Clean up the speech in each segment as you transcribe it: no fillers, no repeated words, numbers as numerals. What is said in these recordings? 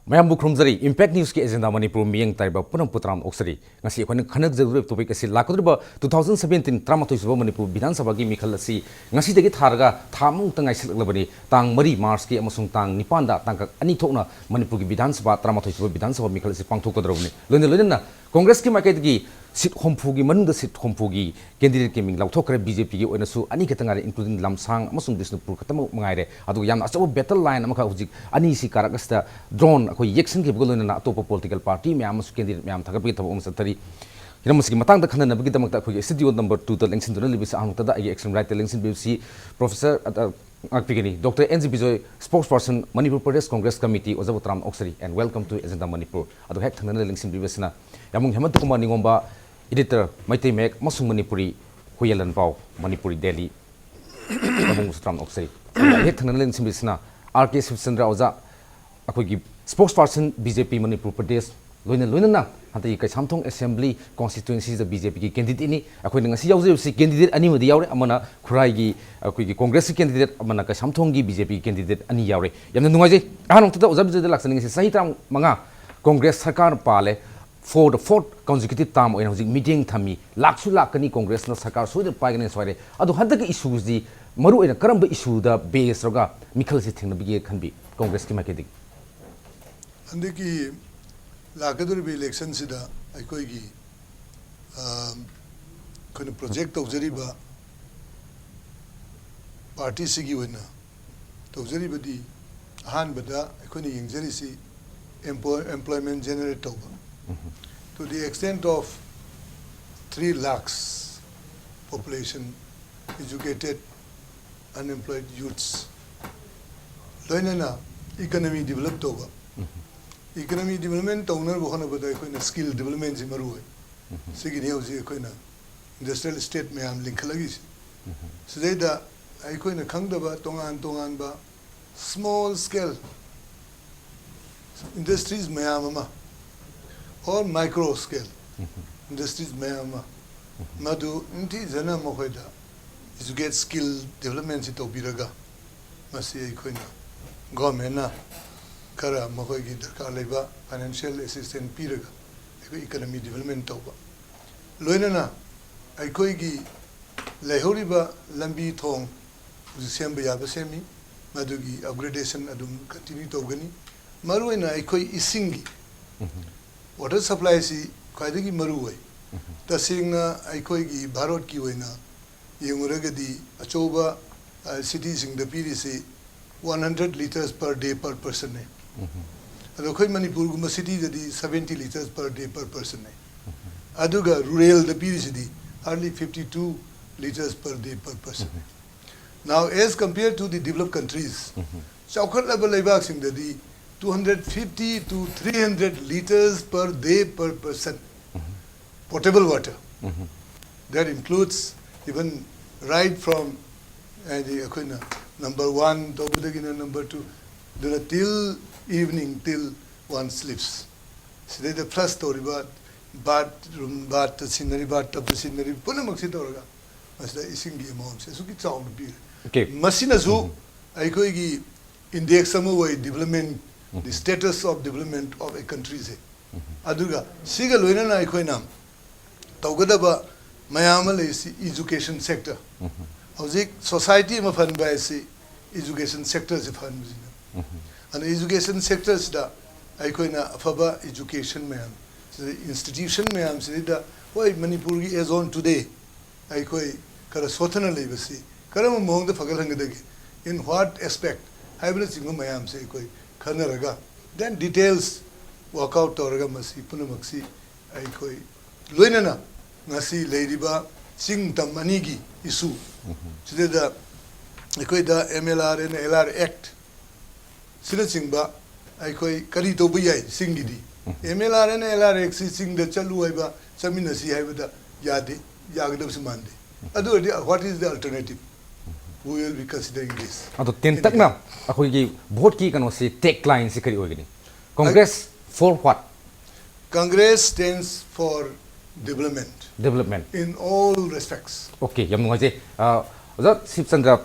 Mayam Bukrumzari, Impact News Agenda Manipur Miang Taiba Punam Putram Oxari, Nasi when Kanak Zuru topic is Lakudba 2017 Tramatus Manipur Bidan Sabagi Mikalasi, Nasi de Targa, Tamung Tangai Labani, Tang Marie Marski, Amasung Tang, Nipanda, Tanka, Anitona, Manipur Bidan Saba, Tramatus Bidan Saba Mikalasi Pangtokadroni, Luna, Congress Kimakegi. Sit Hompugi, Manda sit Hompugi, candidate gaming, Lautokra BJP, or Nasu, Anikatanga, including Lamsang, Masung Disnupur, Katamo Mangare, Adu Yam, a better line, Amakaji, Anisi Karakasta, drawn, a Yexen Gibulin and Atopa political party, Mamus candidate Mam Takapita Omsatari. Yamasaki Matang the Kana Nabita studio number 2, the links in the Libis Amtada, Exam right, the links in BBC, Professor at Akpigani, Dr. NZ Bizoy, spokesperson, Manipur Pradesh Congress Committee, Ozavutram Oxari, and welcome to Agenda Manipur. Adu Hek Tanana links in Bibesina, Yamung Hamatukuma Ningomba. Editor Maite Mek Masung Manipuri Huyalan Pau Manipuri Delhi Among Stram Oxy Hit Tanalin Simbisna RK Sandra Oza Akogi spokesperson BJP Manipur Pradesh Luna Hanta Samtong Assembly constituencies of BJP candidate according to Yauzi candidate Anima the Yaure Amana Kuragi Akogi Congress candidate Amanaka Samtongi BJP candidate Ani Yaure Yamanuazi Anong to the Laxaning Saita Manga Congress Sakar Pale for the fourth consecutive time when housing meeting Tami, Laksu Lakani Congress no Sakar so the Pagan and Swade. Ado Hadaka issues the Maru in a Karamba issue the base roga, Mikkel sitting the big can be Congress Kimakedi. And the Lakadur election sida, I coigi kind of project of Zeriba party Sigi winner. To Zeribadi, Han Bada, I couldn't ing Zerisi employment generate over. To the extent of 3 lakhs population, educated, unemployed youths. Loinana economy developed over. Economy development owner bohana bada skill development in Maru. Sigini house industrial estate mayam link lagis. So they da I kangdaba tongan ba small scale industries mayamama. Or micro scale industries mayama madu inti zana mohoida is to get skill development ito biraga masi koina government na kara mohoigi darkar leba financial assistance piraga economy development toba loina na ai koigi lehoriba lambi thong semba yaba semi madugi upgradation adum continue togani maruina ai koi isingi water supply is quite a maruway. The singer I koigi Barot Kiwena, Yunguragadi, Achoba cities in the PDC 100 liters per day per person. And the Koi Manipur city that is 70 liters per day per person. Aduga, rural the PDC, hardly 52 liters per day per person. Now, as compared to the developed countries, Chaukat Labalabaks in the 250 to 300 liters per day per person. Potable water. That includes even right from number 1 to number 2 till evening till one sleeps. So there's the plus story about bathroom, bath scenery, bathtub scenery. Punamaxi torga. Mas da isingi amount. So ki sound be. Okay. Masina zu I koigi index samu development. The status of development of a country. Aduga, Siga Luina Ikoinam, Taugadaba, Mayamal is education sector. Howzik society of fund by education sectors of fund. And the education sectors da Ikoina Faba education mayam. So the institution mayam Sida, why Manipuri is on today? Ikoi Karaswatana legacy. Karam among the Fagalangadagi. In what aspect? Hybrid single mayam say koi. Then details work out Toraga Masi, Punamaxi, Aikoi. Luinana, Nasi, Ladyba, Sing Tamanigi, Isu. So the Equida MLR and LR Act. Sinasingba, Aikoi, Karito Buyai, Singidi. MLR and LR Act sing the Chaluiba, Saminasi Havada, Yadi, Yagadam Mandi. Adu, what is the alternative? We will be considering this. Ato tentak na ako gi vote ki kano si take line si kari ogini. Congress for what? Congress stands for development. Development in all respects. Okay, yam nungai je. Oza Sip Chandra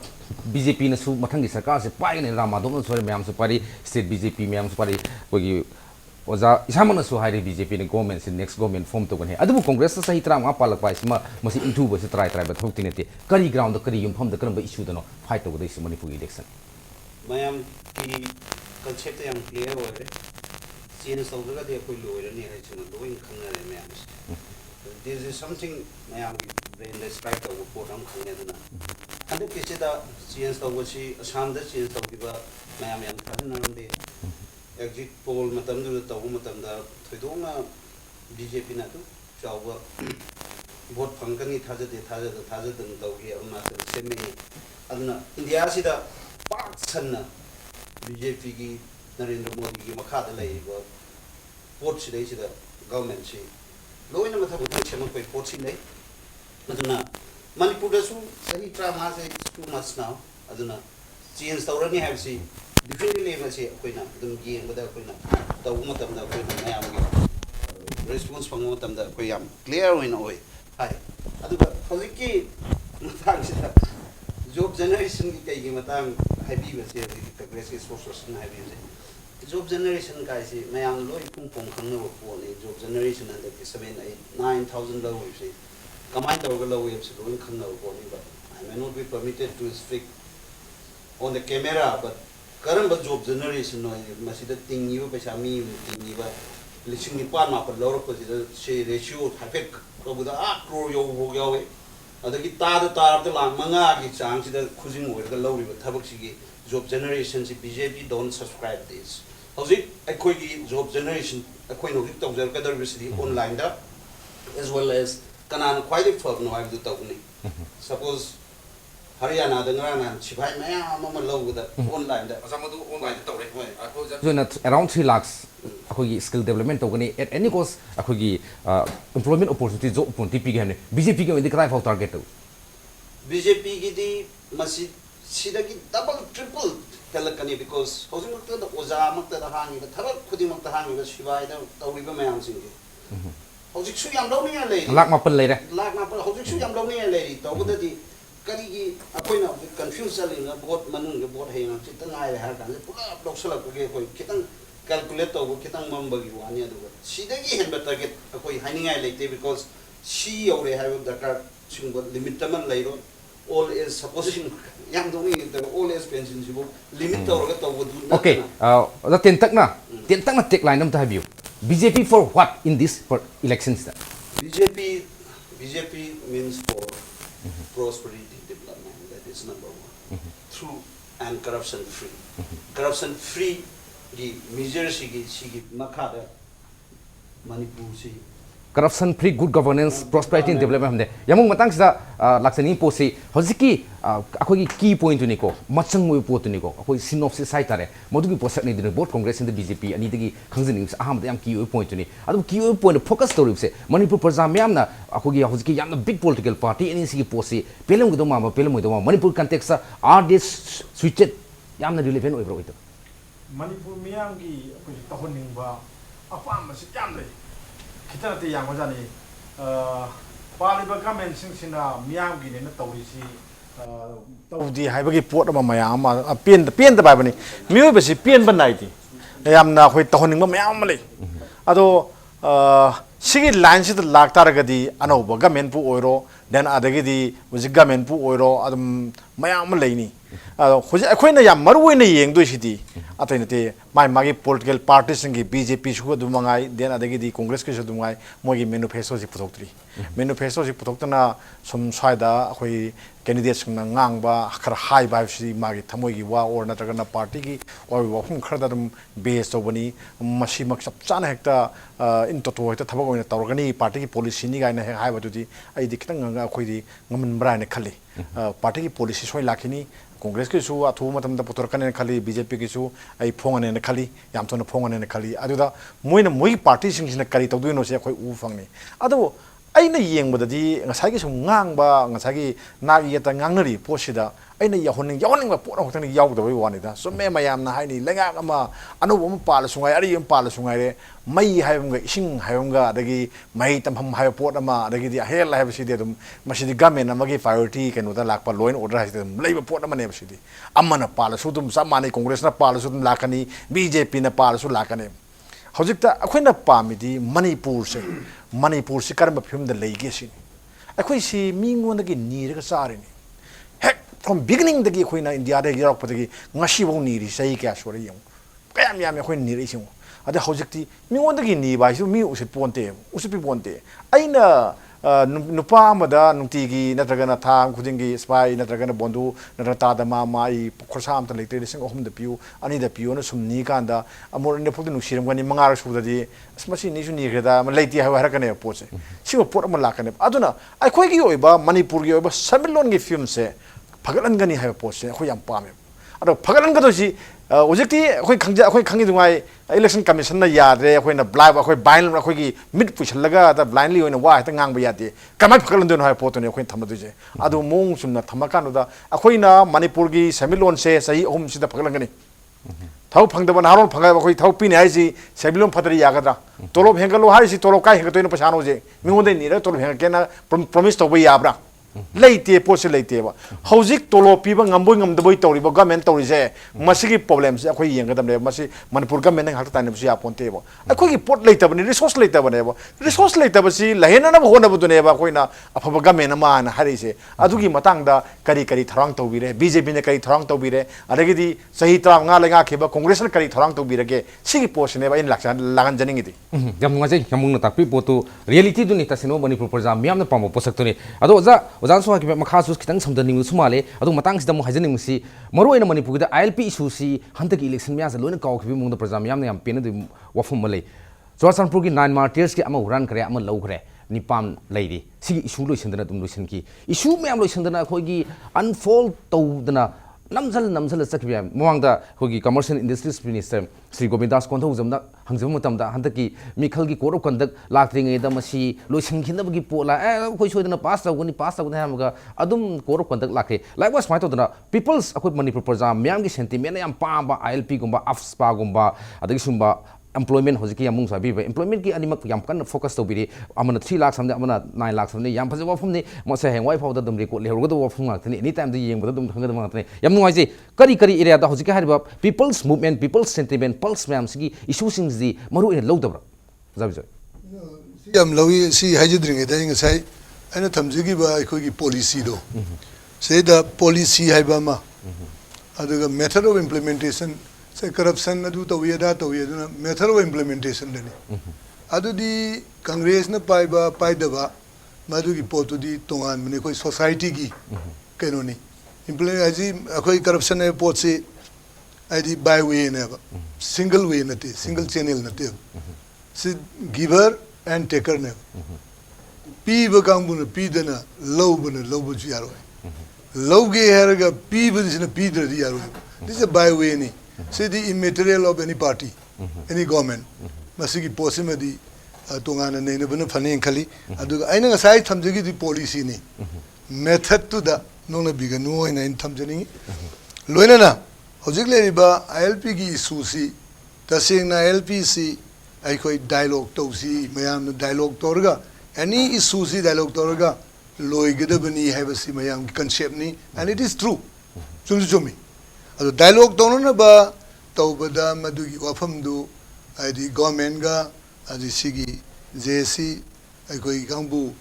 BJP na su mathang gi sarkar se pai ne ramadom na sore mayam su pari state BJP mayam su pari kogi oza isamana su haire BJP ne government se next government form to gane adu congress sa hi tram apal pa isma masi intu ba se try ba thokti ne te kari ground da kari yum pham da karam ba issue da no fight to gudai Manipur election mayam ki concept yang clear ho re chin so ga de koi lo re ni hai chuna loin khang re mayam this is something mayam brain describe to ko ram khang ne na and ke che da chin so go chi assam da chin so ki ba mayam yang thar na de exit poll matam du to matam da thoidong na BJP na tu chawa vote phang kan ni thaja dang to gi ama se me adna india si da pak sanna BJP ki Narendra Modi ki makha da lai ba vote si dai si da government si loina ma thabu thai chema koi vote si dai adna Manipur da su sahi tra ma se too much now adna change tawrani have si differently ma se koi na dum gi ba da koi na taw ma tam da koi na mayam gi response phang ma tam da koi yam clear win oi hai aduga hojiki matang si da job generation ki kai gi matang haibi ba se di progress is sources na haibi se job generation kai se mayam loi pung pung khang no ko ne job generation and the 7 8 9000 low se kamai taw ga low se loi khang no ko ni ba I may not be permitted to speak on the camera but current job generation no masida ting yu pa mi ting ni ba lising ni pa ma pa lor ko se ratio hafek ko bu da crore yo bo yo adagi ta da lang manga gi chang si da khujing oi ga lori ba thabak si gi job generation si BJP don't subscribe this hoji akoi gi job generation akoi no hik taw jar ka dar bisri online da as well as kanan quite a firm no I do taw ni suppose Haryana da ngana chibai maya ma low da online da asamadu online taw re so na around 3 lakhs akoi skill development to gani at any cost akoi employment opportunity job opportunity pi gane BJP ge ndi krai for target to BJP gi di masi sida gi double triple telakani because housing makta da oza makta da hangi da thabak khudi makta hangi da shibai da tawri ba mayam sing gi hojik su yam law ni ya le lakh mapal le re lakh mapal hojik su yam law ni ya le to bu da di kari gi apoi na confuse ali na bot manung ge bot he na chitang ai har kan pura doksala ko ge koi kitang calculate to kitang mamba gi wani adu sida gi hen ba target akoi haning ai le te because she ore have the car chung limit taman lai ro all is supposing yang dong ni the all is pension jibo limit to ga to du okay the ten tak na take line nam ta habiu BJP for what in this for elections BJP means for prosperity development that is number 1 true and corruption free the measures sigi makada Manipur si corruption free good governance prosperity and development hamde yamung matang sa laksani posi hojiki akoi key point ni ko machang mo pot ni ko akoi synopsis sai tare modugi posak ni din board congress in the BJP ani digi khangjini aham yam key point ni adu key point focus to se Manipur praja myam na akoi hojiki yam big political party ani sigi posi pelum gido ma pelum gido ma Manipur context are this switched yam na relevant oi bro ito Manipur myam gi akoi tahoning ba apa ma si yam le kita nanti yang macam ni, pali bagaimana sing miam gini na tahu isi tahu di hai bagi pot apa mayam pian terbaik bani, miu besi pian benai ti, yang na koi tahu ni mayam malay, ado sigi line situ lag tar gadi anu bagaimana pu oiro dan ada gadi bagaimana pu oiro adum mayam malay ni, koi na yang maru ini yang tu isi atau ini magi political parties yang BJP suku dumangai dan ada di Congress ke suku dumangai mogi manifesto si putok na somsada koi candidates ng ngang ba akar high ba si magi tamogi wa or na taga na party ki or wa hung khada dum base to bani masi maksap chana hekta into to hekta thabak oina tawrgani party ki policy ni ga na high ba tu di ai di kitang nga khoi di ngaman bra ne khali party ki policy soi lakhini Congress ke su athu matam da putorkan ne khali BJP ke su ai phongan ne khali yam thona phongan ne khali aduda moina moi party sing sina kari tawdu no se khoi u phangni adu ꯑꯩꯅ ꯌꯦꯡꯕꯗꯗꯤ ꯉꯁꯥꯏꯒꯤ ꯁꯨꯝ ꯉꯥꯡꯕ ꯉꯁꯥꯏꯒꯤ ꯅꯥꯒꯤ ꯌꯦꯠꯇ ꯉꯥꯡꯅꯔꯤ ꯄꯣꯠꯁꯤꯗ ꯑꯩꯅ ꯌꯥꯎꯍꯟꯅꯤꯡꯕ ꯄꯣꯠ ꯑꯃꯈꯛꯇꯪ ꯌꯥꯎꯗꯕꯩ ꯋꯥꯅꯤꯗ ꯆꯨꯝꯃꯦ ꯃꯌꯥꯝꯅ ꯍꯥꯏꯅꯤ ꯂꯩꯉꯥꯛ ꯑꯃ ꯑꯅꯧꯕ ꯑꯃ ꯄꯥꯜꯂꯁꯨ ꯉꯥꯏ ꯑꯔꯤꯕ ꯑꯃ ꯄꯥꯜꯂꯁꯨ ꯉꯥꯏꯔꯦ ꯃꯩ ꯍꯥꯏꯕ ꯑꯃꯒ ꯏꯁꯤꯡ ꯍꯥꯏꯕ ꯑꯃꯒ ꯑꯗꯒꯤ ꯃꯍꯩ ꯇꯝꯐꯝ ꯍꯥꯏꯕ ꯄꯣꯠ ꯑꯃ ꯑꯗꯒꯤꯗꯤ ꯍꯦꯜꯊ ꯍꯥꯏꯕꯁꯤꯗꯤ ꯑꯗꯨꯝ ꯃꯁꯤꯗꯤ ꯒꯃꯦꯟ ꯑꯃꯒꯤ ꯄ꯭ꯔꯥꯏꯌꯣꯔꯤꯇꯤ ꯀꯩꯅꯣꯗ ꯂꯥꯛꯄ ꯂꯣ ꯑꯦꯟ ꯑꯣꯔꯗꯔ ꯍꯥꯏꯁꯤꯗꯤ ꯑꯗꯨꯝ ꯂꯩꯕ ꯄꯣꯠ ꯑꯃꯅꯦꯕ ꯁꯤꯗꯤ ꯑꯃꯅ ꯄꯥꯜꯂꯁꯨ ꯑꯗꯨꯝ ꯆꯞ ꯃꯥꯟꯅꯩ ꯀꯣꯡꯒ꯭ꯔꯦꯁꯅ ꯄꯥꯜꯂꯁꯨ ꯑꯗꯨꯝ ꯂꯥꯛꯀꯅꯤ BJPꯅ ꯄꯥꯜꯂꯁꯨ ꯂꯥꯛꯀꯅꯤ ꯍꯧꯖꯤꯛꯇ ꯑꯩꯈꯣꯏꯅ ꯄꯥꯝꯃꯤꯗꯤ ꯃꯅꯤꯄꯨꯔꯁꯤ ꯀꯔꯝꯕ ꯐꯤꯕꯝꯗ ꯂꯩꯒꯦ ꯁꯤꯅꯤ ꯑꯩꯈꯣꯏꯁꯤ ꯃꯤꯉꯣꯟꯗꯒꯤ ꯅꯤꯔꯒ ꯆꯥꯔꯤꯅꯤ ꯍꯦꯛ ꯐ꯭ꯔꯣꯝ ꯕꯤꯒꯤꯅꯤꯡꯗꯒꯤ ꯑꯩꯈꯣꯏꯅ ꯏꯟꯗꯤꯌꯥꯗꯒꯤ ꯌꯥꯎꯔꯛꯄꯗꯒꯤ ꯉꯁꯤꯐꯥꯎ ꯅꯤꯔꯤ ꯆꯍꯤ ꯀꯌꯥ ꯁꯨꯔꯦ ꯌꯦꯡꯉꯨ ꯀꯌꯥꯝ ꯌꯥꯝꯃꯤ ꯑꯩꯈꯣꯏꯅ ꯅꯤꯔꯛꯏꯁꯤ ꯌꯦꯡꯉꯨ ꯑꯗ ꯍꯧꯖꯤꯛꯇꯤ ꯃꯤꯉꯣꯟꯗꯒꯤ ꯅꯤꯕ ꯍꯥꯏꯁꯤ ꯃꯤ ꯎꯁꯤꯠꯄꯤ ꯄꯣꯟꯇꯦ ꯑꯩꯅ ꯅꯨꯄꯥ ꯑꯃꯗ ꯅꯨꯡꯇꯤꯒꯤ ꯅꯠꯇ꯭ꯔꯒꯅ ꯊꯥ ꯈꯨꯗꯤꯡꯒꯤ ꯁ꯭ꯄꯥꯏ ꯅꯠꯇ꯭ꯔꯒꯅ ꯕꯣꯟꯗꯨ ꯅꯠꯇ꯭ꯔꯒ ꯇꯥꯗ ꯃꯥ ꯈꯣꯔꯁꯥ ꯑꯝꯇ ꯂꯩꯇ꯭ꯔꯦ 3,000ꯗ ꯄꯤꯌꯨ 2ꯗ ꯄꯤꯌꯨꯅ ꯁꯨꯝ ꯅꯤ ꯀꯥꯟꯗ ꯑꯃꯨꯛ ꯅꯦꯐꯨꯗ ꯅꯨꯡꯁꯤꯔꯝꯒꯅꯤ 5ꯔꯛ ꯁꯨꯕꯗꯗꯤ ꯑꯁ ꯃꯁꯤ ꯅꯤꯁꯨ ꯅꯤꯈ꯭ꯔꯦꯗ ꯂꯩꯇꯦ ꯍꯥꯏꯔꯛꯀꯅꯦꯕ ꯄꯣꯠꯁꯦ ꯁꯤꯒꯨꯝꯕ ꯄꯣꯠ ꯑꯃ ꯂꯥꯛꯀꯅꯦꯕ ꯑꯗꯨꯅ ꯑꯩꯈꯣꯏꯒꯤ ꯑꯣꯏꯕ ꯃꯅꯤꯄꯨꯔꯒꯤ ꯑꯣꯏꯕ ꯁꯦꯟꯃꯤꯠꯂꯣꯟꯒꯤ ꯐꯤꯕꯝꯁꯦ ꯐꯒꯠꯍꯟꯒꯅꯤ ꯍꯥꯏꯕ ꯄꯣꯠꯁꯦ ꯑꯩꯈꯣꯏ ꯌꯥꯝ ꯄꯥꯝꯃꯦꯕ ꯑꯗꯣ ꯐꯒꯠꯍꯟꯒꯗꯣꯏꯁꯤ ꯍꯧꯖꯤꯛꯇꯤ ꯑꯩꯈꯣꯏ ꯈꯪꯉꯤꯗꯨꯉꯥꯏ इलेक्शन कमीशन यादरे अखोइना ब्लाइव अखोइ बाइन अखोइगी मिट पुइसलगा द ब्लाइंडली ओइना वा हेता ngang यादे कमाइ फकलन्दोन हाय पोतोने अखोइ थमदुजे अदु मोंग सुमना थमकानुदा अखोइना मणिपुरगी सेमिलोन से सही अहुम सिदा फकलंगनी थाउ फंगदबन हारो फंगा अखोइ थाउ पिने हाइसि सेमिलोन फतरी यागद्रा तोलोब हेंगलो हाइसि तोलोब काइ हेंगतोइना पछानोजे मिंगोंदे निरा तोलोब हेंगकेना प्रॉमिस तोबो याब्रा लेते पोसे लेतेबा हौजिक तोलो पीबा ngamboi ngamdaboi tawriba government tawrise masigi problem se akhoi yengadamne masi manipur government ngak ta ne busi aponteba akhoi gi pot leitabani resource leitabane ba resource leitabasi lahena na hona budune ba akhoi na afaba government ma na harise adugi matang da kari kari tharang tawbire BJP ne kari tharang tawbire adagidi sahi 35 lenga kheba congress na kari tharang tawbirage sigi post ne ba in lagan janingi di yam ngai yamung na takpi potu reality du ni tasino manipur projam miam na pamo posak tu ni ado za ओजान सो हाकिबे मखासु खितंग समदनिंग सुमाले अदु मतंग सिदा मु हाजनिंग सी मरो इन मणिपुर दा ILP issue सी हंतकी election म्या lion काउखबि मुंग प्रजा ma'am याम pen दु वफम मले जोरसनपुर की 9 मार्टियर्स के अमा हुरान करे अमा लौखरे निपाम लैरी सिगी इशू लोइसंदना दुम लोइसन की इशू म्याम लोइसंदना खोगी अनफोल्ड तौदना नमजल चखबि मवांगदा खोगी commercial industries minister Shri Govindas कोंथौ जमदा हंगजम मतमदा हंतकी मिखल की कोड ऑफ कंडक्ट लाक्त्रिंगेदा मसी लोइसंखिनबगी पोला खोइ सोइदना पास तौगनी हमगा अदुम कोड ऑफ कंडक्ट लाखे लाइक वास माइ तौदना पीपल्स अखोइ मणिपुर प्रजा म्याम की सेंटिमेंट याम पाबा ILP गुंबा अफस्पा गुंबा अदगी सुंबा employment hojiki yamung sabi employment ki animak yam kan focus to biri amana 3 lakh samde amana 9 lakh samde yam phaje wafum ni mo se hengwai phau da dum record le horgo wafum ngakni any time da yeng da dum thanga da ngakni yam nuai je kari area da hojiki hariba people's movement people's sentiment pulse ma'am sigi issue sing di maru ina lowdabra zabi zai si yam lawi si hajidring da ing sai ana thamjigi ba akhoi gi policy do se da policy haiba ma aduga method of implementation say corruption adu to yada method of implementation deni adu di congress na pai daba madu gi potu di tongan mane koi society gi keno ni implement aji akoi corruption ne pot se adi by way ne single way na te single channel na te si giver and taker ne pi ba kang bu pi dana low bu ji yaro low ge herga pi bu ji na pi dra di yaro this is a by way ni see the immaterial of any party, any government. Masigi possibly tungana ne bana fane khali adu aina sai thamjigi di policy ni method to da nona biganu ina in thamjani loina na hojik le riba ILP gi issue si tasing na ILP si ai koi dialogue to si mayam dialogue torga any issue si dialogue torga loi gedabani have si mayam concept ni and it is true chumi ado dialogue tono na ba tawbada madugi wafam du adi government ga adi sigi JC ai koi gambu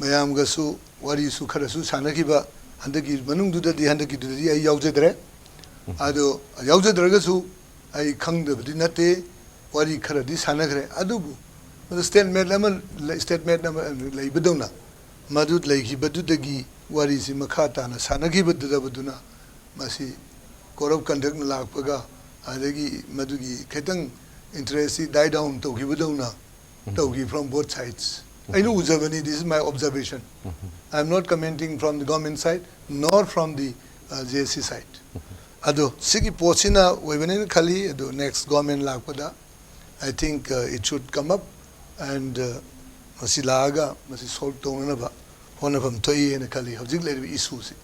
mayam ga su wari su khara su sanaki ba handaki manung du da di handaki du di ai yaujadre ado yaujadre ga su ai khangda di nate wari khara di sanagre adu bu statement nama lai bedona madud lai gi badu dagi wari si makhata na sanaki bedda baduna masi corrupt conduct na lakpaga adagi madugi khetang interest die down to give dona to give from both sides I know Ujavani, this is my observation. I am not commenting from the government side nor from the JSC side. Ado sigi pochina webenin khali ado next government lakpada I think it should come up and masi laga masi solve tongna ba hona pham thoi na khali hojik le issue si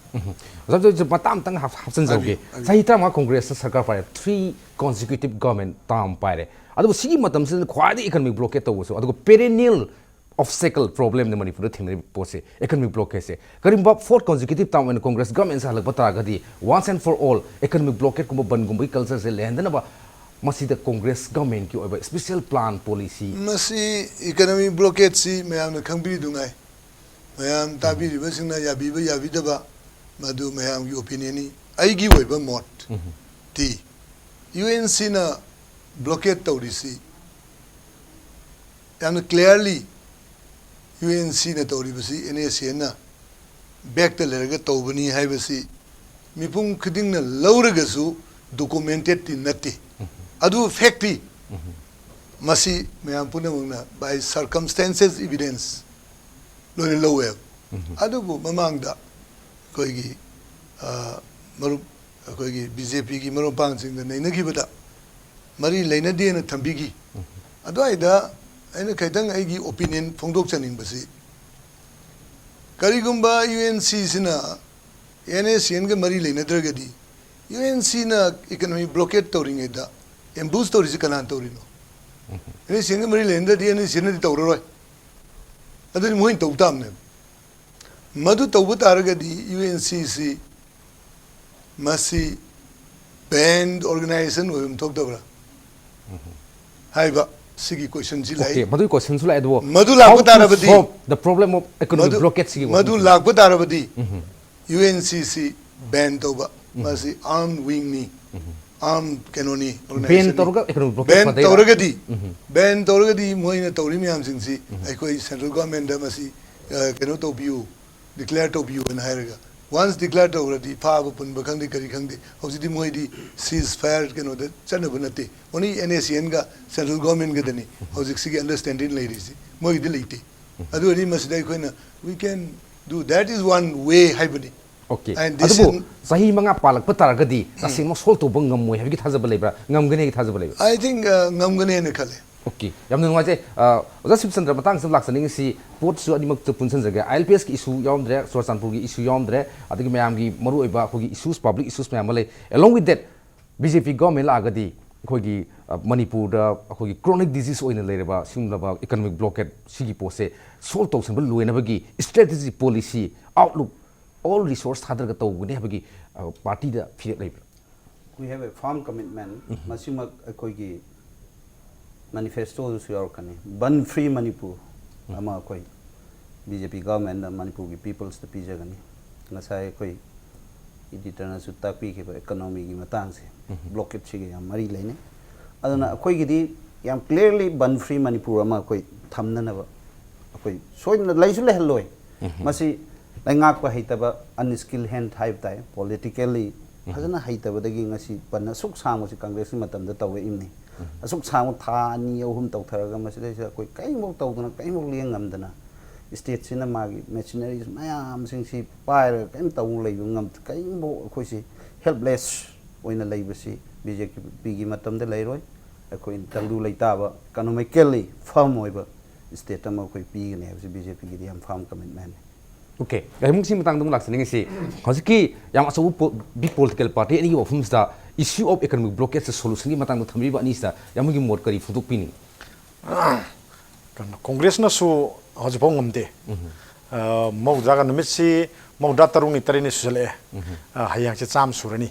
जब माताम तंग हाफसन जौगे सही तमा कांग्रेस सरकार पारे 3 consecutive government tam पारे अदु सिगी मतम से ख्वादि इकोनॉमिक ब्लॉकेट तवसो अदु perennial obstacle problem ne manipur thingri pose economic blockade se karimba 4th consecutive time when congress government sa halak bata gadi once and for all economic blockade ko ban gumbai culture se lendana ba masi the congress government ki oba special plan policy masi economic blockade si mayam na khangbi dungai mayam tabi ri basingna yabi ba yabi da ba madu mayam ki opinion ni ai gi wei ba mot ti unc na blockade tawrisi yam clearly UNC na tawri basi NAC na back ta lerga tawbani hai basi mipung khiding na lawraga su documented ti nati adu facti masi mayam puna mungna by circumstances evidence lo ni lawe adu bu mamang da koi gi maru koi gi BJP gi maru pang sing na nei gi bada mari leina de na thambi gi adu ai da aina kaitang aigi opinion phongdok chaning basi karigumba UNC sina NACN ga mari leina dragadi UNC na economic blockade tawring da embus tawri si kanan tawrino NACN ga mari leina di NACN di tawroi adani moin tawtam ne madu tawbu taragadi UNC si masi band organization wem tok dabra haiba sigi question ji lai okay madu question su lai do madu lag batarabadi the problem of economic blockade sigi madu lag batarabadi UNCC ban toba masi armed wing ni armed canoni ban toruga economic blockade ban torugadi ban torugadi moina tori myam sing si aikoi central government da masi kano to biu declare to biu na hairaga once declared already pa pun bakang di kari khang di hausi di moi di cease fire kano da chana banate oni NACN ga central government ga dani hausi sigi understanding lai ri si moi di leite adu ri masdai koina we can do that is one way haibani okay and this adu sahi manga palak patara gadi asing mo sol to bangam moi habi thajaba lebra ngamgane ki thajaba lebra I think ngamgane ne khale okay yamnu ngwa je oja sibsandra matang sam laksaning si pot su animak tu punsan jaga ILPS ki issue yomdre sorsanpur ki issue yomdre adigi mayam gi maru oiba khogi issues public issues mayam le along with that BJP government la agadi khogi manipur da khogi chronic disease oina lereba simlaba economic blockade sigi pose solve tawsan bal loina bagi strategy policy outlook all resource thadra ga tawgune habagi party da phire lebra we have a firm commitment masima khogi manifesto su yorkani ban free manipur ama koi BJP government da manipur ki peoples the pijagani ngasai koi editor na su takpi ke economy gi matang se blockade chi ya mari leine aduna koi gi di yam clearly ban free manipur ama koi thamna na ba koi soina laisu le heloi masi laingak pa heitaba unskilled hand type tai politically fazana heitaba dagi ngasi panna suk sang si congress matam da tawe imni asuk sang tha ni ohum taw tharaga masile sa koi kai mo taw dana kai mo liang ngam dana state sina magi machineries mayam sing si pair kai taw lei ngam kai mo khoi si helpless oina lei basi BJP gi matam da lei roi koi taldu lei ta ba economically firm oiba state ma koi pi ne basi BJP gi yam firm commitment okay mung si matang dum laksaning si hosiki yang asu big political party ani ofums da issue of economic blockade solution gi matang thambi ba ni sa yamugi mod kari futuk pini kan congress na su hoje pong ngamde mau daga numit si mau datarung ni tarini sule hayang chi cham surani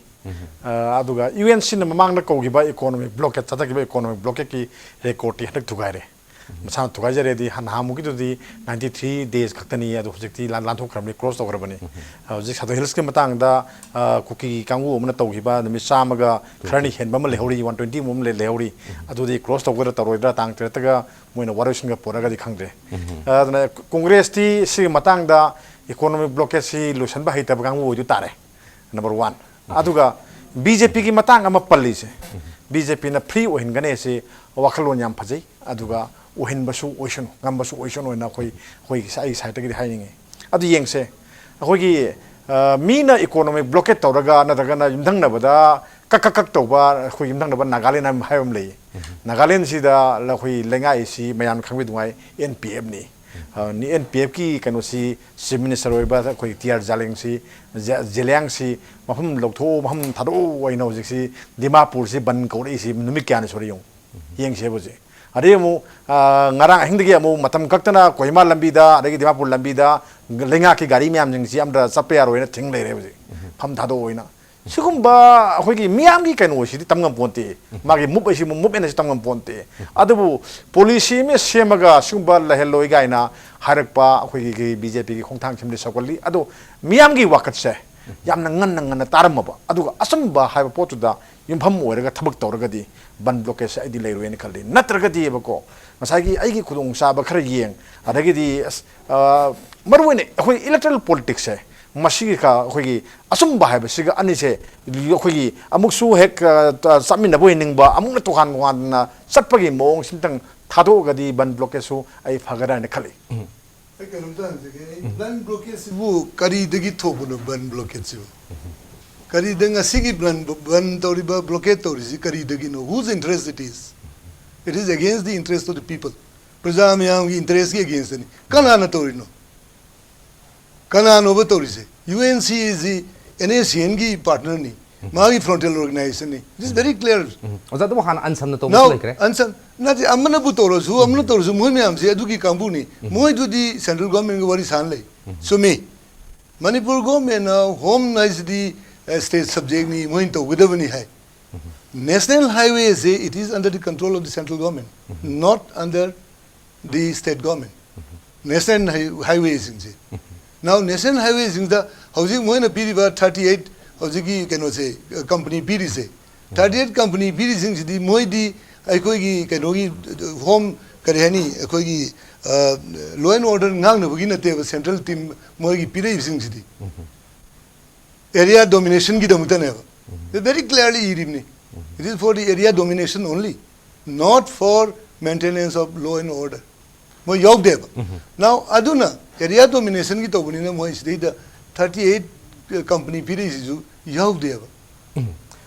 aduga UNC na mamang na ko gi ba economic blockade chata gi ba economic blockade ki record ti hadak thugai re masa thugai jare di han hamu gi di 93 days khaktani adu hojekti lan thok khamni cross to garabani hojek sado hills ke matang da kuki kangu amna to gi ba nami samaga kharani hen ba ma lehori 120 mum le lehori adu di cross to gara taroi da tang tretaga moina warosin ga poraga di khangde adna congress ti si matang da economic blockade si lusan ba hita ba kangu ju tare number 1 aduga BJP ki matang ama palli se BJP na free ohin gane se wakhalon yam phajai aduga ohin basu ocean ngam basu ocean oina khoi sai sai tagi haininge adu yengse khoi gi mina economic blockade tawraga na daga na yumdang na bada kak tawba khoi yumdang na ba Nagaland am hayom lei Nagaland si da la khoi lenga si mayan khangbi dungai NPM ni ni NPF ki kanu si chief minister oi ba khoi tiar jaling si jeleng si mafam loktho mafam thado oi no jik si Dimapur si ban ko ri si numik kya ni sori yong yeng se boje ade mu ngarang hingdagi mu matam kaktana Kohima lambi da adagi Dimapur lambi da lenga ki gari myam jing si amra sape aro ina thing le re boje pham thado oi na sigumba akhoi miyam gi kanu si tamgam ponte magi mup asi mup ena si tamgam ponte adabu policy me semaga sigumba la heloi gaina harakpa akhoi gi BJP gi khongthang chimde sakoli ado miyam gi wakat se yamna ngan taramaba aduga asamba haiba potu da yumpham oiraga thabak tawragadi ban blockage ai di leiroen khalli natragadi bako masagi ai gi khudong saba khara yeng adagi di marwene akhoi electoral politics se masi ka khoi asumba haiba siga ani se khoi amuksu hek samina boi ningba amuk to han wan na satpagi mong sintang thado gadi ban blockage su ai phagara ne khali I can understand. Ban blockage bu kari degi thobu no ban blockage. Kari denga sigi ban tori ba blockade tori si kari degi no whose interest it is. It is against the interest of the people. Praja meyam ki interest ki against ni. Kana na tori no. Kana no ba tori se. UNC is the NACN ki partner ni. Magi frontal organization ni. It is very clear. Oza to han ansam na to Now, like re. answer. Nati amana butorosu, amana torosu, moi meyam se adu ki kambuni. Moi do the central government ki wari sanle. So me, Manipur government home is the state subject ni moi to widavani hai. National highway say it is under the control of the central government, not under the state government. National highways in say. Now national highways in the housing moi na piri ba 38 housing ki kano say company piri say 38 company piri sing the moi di akhoi gi kano gi home karehani akhoi gi law and order ngang na bugi na te central team moi gi piri sing di area domination ki damuta ne very clearly irimni it is for the area domination only not for maintenance of law and order moi yog deba now aduna area domination ki tobuni na moi is the 38 company piri is yog deba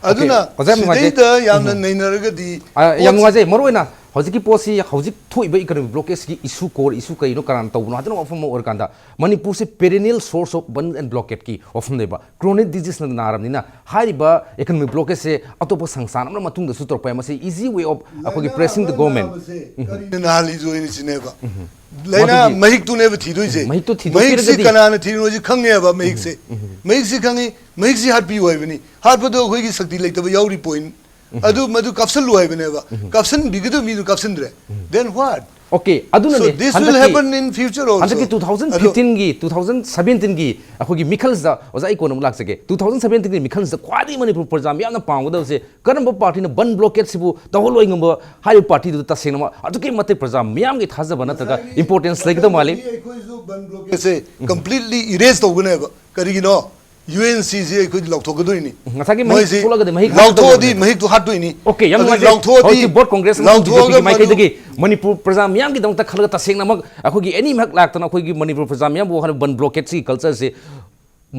aduna sidida yamna nainaraga di yang ngaje moroi hojiki posi hojik thoi ba economic blockage ki issue core issue kai no karan to no hadno ofam or kanda Manipur se perennial source of ban and blockade ki ofam deba chronic disease na naram ni na hariba economic blockage se atopo sangsan amna matung da su tor pa ma se easy way of akogi pressing the government na hali jo ni sineba laina mahik tu ne ba thidoi se mahik se kana na thino ji khangne ba mahik se khangi mahik se hat pi hoi bani hat pa do khoi gi sakti lai ta ba yauri point adu madu kapsan lu hai bane ba kapsan bigidu mi kapsan dre then what okay aduna so this will happen in future also andaki 2015 gi 2017 gi akogi mikhals da oza economic lak sake 2017 gi mikhals da kwadi Manipur projam yamna pangwa da se karamba party na ban blockade sibu tawloi ngamba hayo party du ta senama aduki mate projam miyam gi thajaba na taga importance like the mali ban blockade se completely erase to gune ba karigi no UNC je ko lokthok doi ni ngasagi mahik pula gade mahik lokthok di mahik to hat doi ni okay yang lokthok di board congress lokthok mai kai dagi Manipur projam yang gi dong ta khalga ta seng namak akogi any mak lak ta akogi Manipur projam yang bo ban blockade si culture se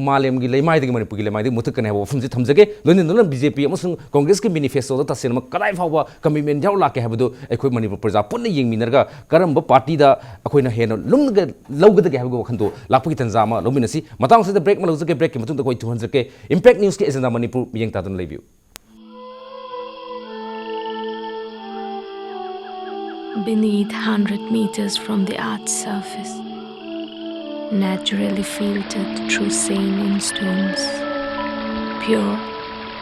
malem gi leimai dagi Manipur gi leimai dagi muthuk kane bo fum ji thamjage loin no BJP amasung congress ki manifesto da ta sen mak kadai phawa commitment jaw lak ke habdo akoi Manipur projam pun yeng minerga karamba party da akoi na heno lum ga lawga da habgo khanto lakpu ki tanjama lominasi matang se break ma lawjake break ki matung da koi 200 ke impact news ke agenda Manipur yeng ta dun lebiu beneath 100 meters from the Earth's surface, naturally filtered through saline stones, pure,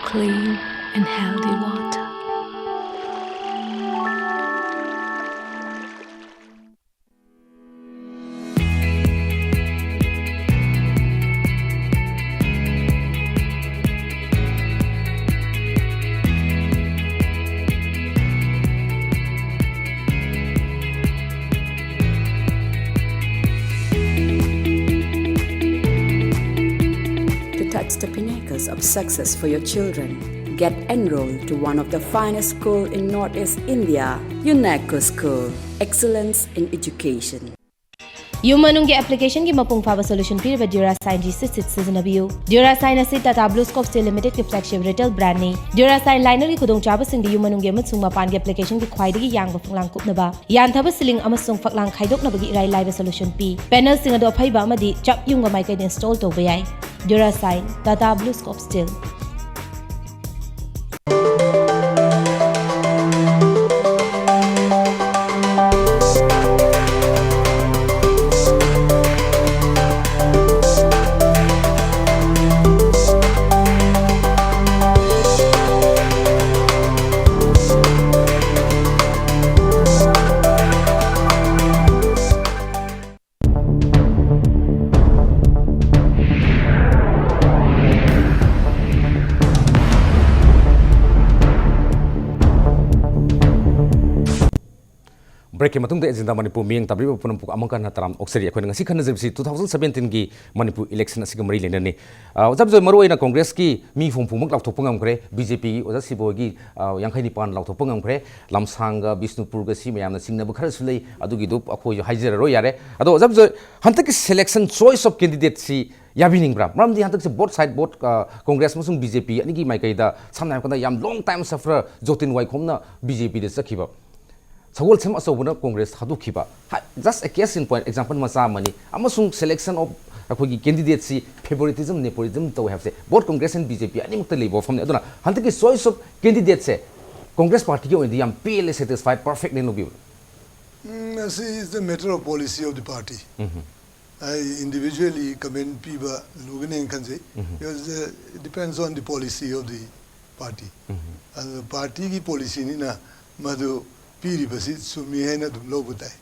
clean, and healthy water. Touch the pinnacles of success for your children. Get enrolled to one of the finest schools in Northeast India, UNESCO School. Excellence in education. ꯌꯨꯝ ꯃꯅꯨꯡꯒꯤ ꯑꯦꯄ꯭ꯂꯤꯀꯦꯁꯟꯒꯤ ꯃꯄꯨꯡ ꯐꯥꯕ solution ꯄꯤꯔꯤꯕ ꯗ꯭ꯌꯨꯔꯥꯁꯥꯏꯟ G66 ꯁꯤꯖꯤꯟꯅꯕꯤꯌꯨ Durashine ꯑꯁꯤ Tata BlueScope steel ꯂꯤꯃꯤꯇꯦꯗꯀꯤ flagship retail ꯕ꯭ꯔꯥꯟꯗꯅꯤ ꯗ꯭ꯌꯨꯔꯥꯁꯥꯏꯟ ꯂꯥꯏꯅꯔꯒꯤ ꯈꯨꯗꯣꯡꯆꯥꯕꯁꯤꯡꯗꯤ ꯌꯨꯝ ꯃꯅꯨꯡꯒꯤ ꯑꯃꯁꯨꯡ ꯃꯄꯥꯟꯒꯤ ꯑꯦꯄ꯭ꯂꯤꯀꯦꯁꯟꯒꯤ ꯈ꯭ꯋꯥꯏꯗꯒꯤ ꯌꯥꯡꯕ ꯐꯛꯂꯥꯡ ꯀꯨꯞꯅꯕ ꯌꯥꯟꯊꯕ ꯁꯤꯂꯤꯡ ꯑꯃꯁꯨꯡ ꯐꯛꯂꯥꯡ ꯈꯥꯏꯗꯣꯛꯅꯕꯒꯤ ꯏꯔꯥꯏ ꯂꯥꯏꯕ ꯁꯣꯂꯨꯁꯟ ꯄꯤ ꯄꯦꯅꯦꯜꯁꯤꯡ ꯑꯗꯨ ꯑꯐꯩꯕ ꯑꯃꯗꯤ ꯆꯞ ꯌꯨꯡꯕ ꯃꯥꯏꯀꯩꯗ ꯏꯟꯁꯇꯣꯜ ꯇꯧꯕ ꯌꯥꯏ Durashine Tata BlueScope Steel break के मतुंग एजेंडा मणिपुर मियंग तबरी पुनम पुक अमका न तराम ऑक्सरी अखोन ngasi खन जबसी 2017 की मणिपुर इलेक्शन असि गमरी लेनने जब जो मरो इन कांग्रेस की मी फुम फुमक लाउथोप ngam खरे बीजेपी की ओजा सिबो की यांखैनि पान लाउथोप ngam खरे लमसांग बिष्णुपुर ग सि मयाम सिंगनब खर सुलै अदुगी दु अखोय हाइजर रो यारे अदो जब जो हंतक सिलेक्शन चॉइस ऑफ कैंडिडेट सि याबिनिंग्रा मरमदि हंतक से बोथ साइड बोथ कांग्रेस मसुंग बीजेपी अनिगी माइकैदा सामना कदा याम लॉन्ग टाइम सफर जोतिन वाइखोमना बीजेपी दे सखिबा सगोल सेम असोबना कांग्रेस हादुखिबा just a case in point example मसा मनी अमसुंग सिलेक्शन ऑफ अखोगी कैंडिडेट सी favouritism nepotism to have say both Congress and BJP अनि मुक्त लेबो फम अदुना हंतकी चॉइस ऑफ कैंडिडेट से कांग्रेस पार्टी के ओंदी याम पेले सेटिस्फाइड परफेक्ट ने नो बी This is the matter of policy of the party. I individually comment piba lugane kanse because it depends on the policy of the party. And the party की policy ni na madu piri basi sumi hai na dum logo tai.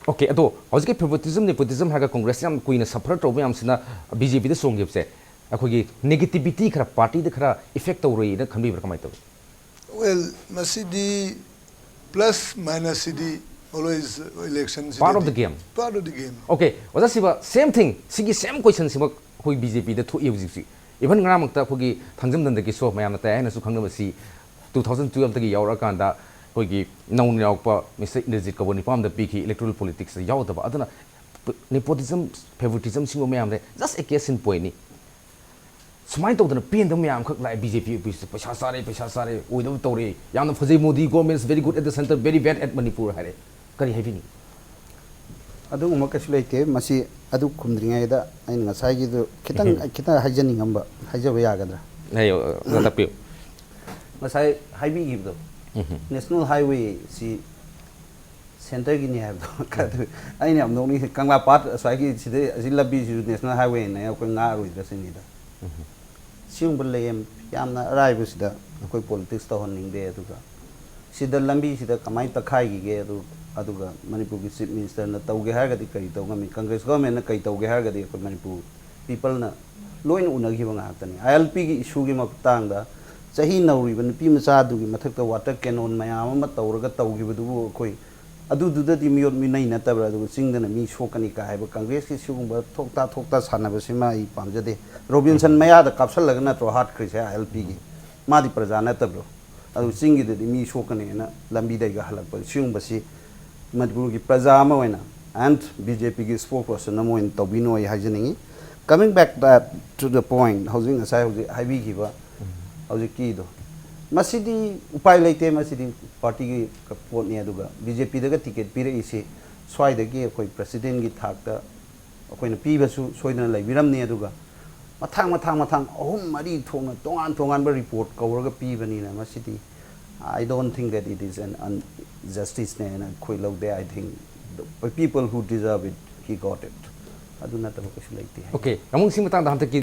Okay, अतो हौजके favouritism nepotism हागा Congress याम कुइना सफर तोबे याम सिना BJP दे सोंगेब से अखोगी negativity खरा party दे खरा effect तौरई ना खनबी बर कमाई तब Well, masidi plus minus cd always election Part of the game. Part of the game. Okay, oza siba same thing sigi same question siba khoi BJP da thu eugc even ngara makta khogi thangjam dan da ki so mayam na ta na su khangna basi 2012 da gi yaura kan da khoi gi naun yauk pa Mr. Inderjit Kaboni pam da piki electoral politics da yaw da ba adana nepotism favoritism singo mayam de just a case in point ni sumai to da pen da mayam khak lai BJP paisa sare oido tore yam na phajai Modi government is very good at the center very bad at Manipur hare kari havini अदु उमकसु लेते मसी अदु खुमद्रिङैदा आइन ngसाइगि दु खितंग खिता हाइजनिंगम्बा हाइजबा यागद्रा nayo ngatapio ngसाइ हाइबी गिबदो नेशनल हाईवे सी सेंटर की नि हाइबदो कादु आइन हम नोनी कंगला पाट स्वाइगि सिदे असि लबी सि नेशनल हाईवे ने अखोय nga रोइदा सिनिदा सिंग लेम यामना राइबो सिदा अखोय पॉलिटिक्स तो हनिंगदे अदुगा सिदा लंबी सिदा कमाई तखाइगी गे अदु अदुगा मणिपुर की चीफ मिनिस्टर न तौगे हारगदि कई तौगमी कांग्रेस गवर्नमेंट न कई तौगे हारगदि अखोय मणिपुर पीपल न लोइन उनगिबा ngaktani ILP की इशू की मक्तांगदा चही नौरिबा नुपी मचा दुगी मथक्ता वाटर कैनोन मयाम म तौरगा तौगिबदुबु अखोय अदुदुददि मियोट मिनै नतबरा अदु चिंगदना मी सोकनी का हाइबा कांग्रेस की सिगुंबा थोकता सानबसिमा ई पामजदे रोबिन्सन मयादा कापसलगा नत्रो हार्ट क्रिसे ILP की मादि प्रजा नतब्रो अदु चिंगिददि मी सोकनी न लंबीदैगा हलकबा सिगुंबसी मणिपुर की प्रजा एंड बीजेपी की स्पोक पर्सन मोइन तौबिनो हाइजनिंगी coming back to the point housing असाइ हाइबीगिबा हाउसिंग की दो मसीदी उपाय लेते मसीदी पार्टी की पोटनी अदुगा बीजेपी दगा टिकट पीरे इसे स्वाइदगी अखोय प्रेसिडेंट की थाकता अखोयना पीबसु सोइदना लैबिरमनी अदुगा मथांग अहुम मरी थोंगा तोंगान बा report कवरगा पीबनीना Masidi I don't think that it is an injustice and I think the people who deserve it, he got it. I do not have Okay, among simata da hantaki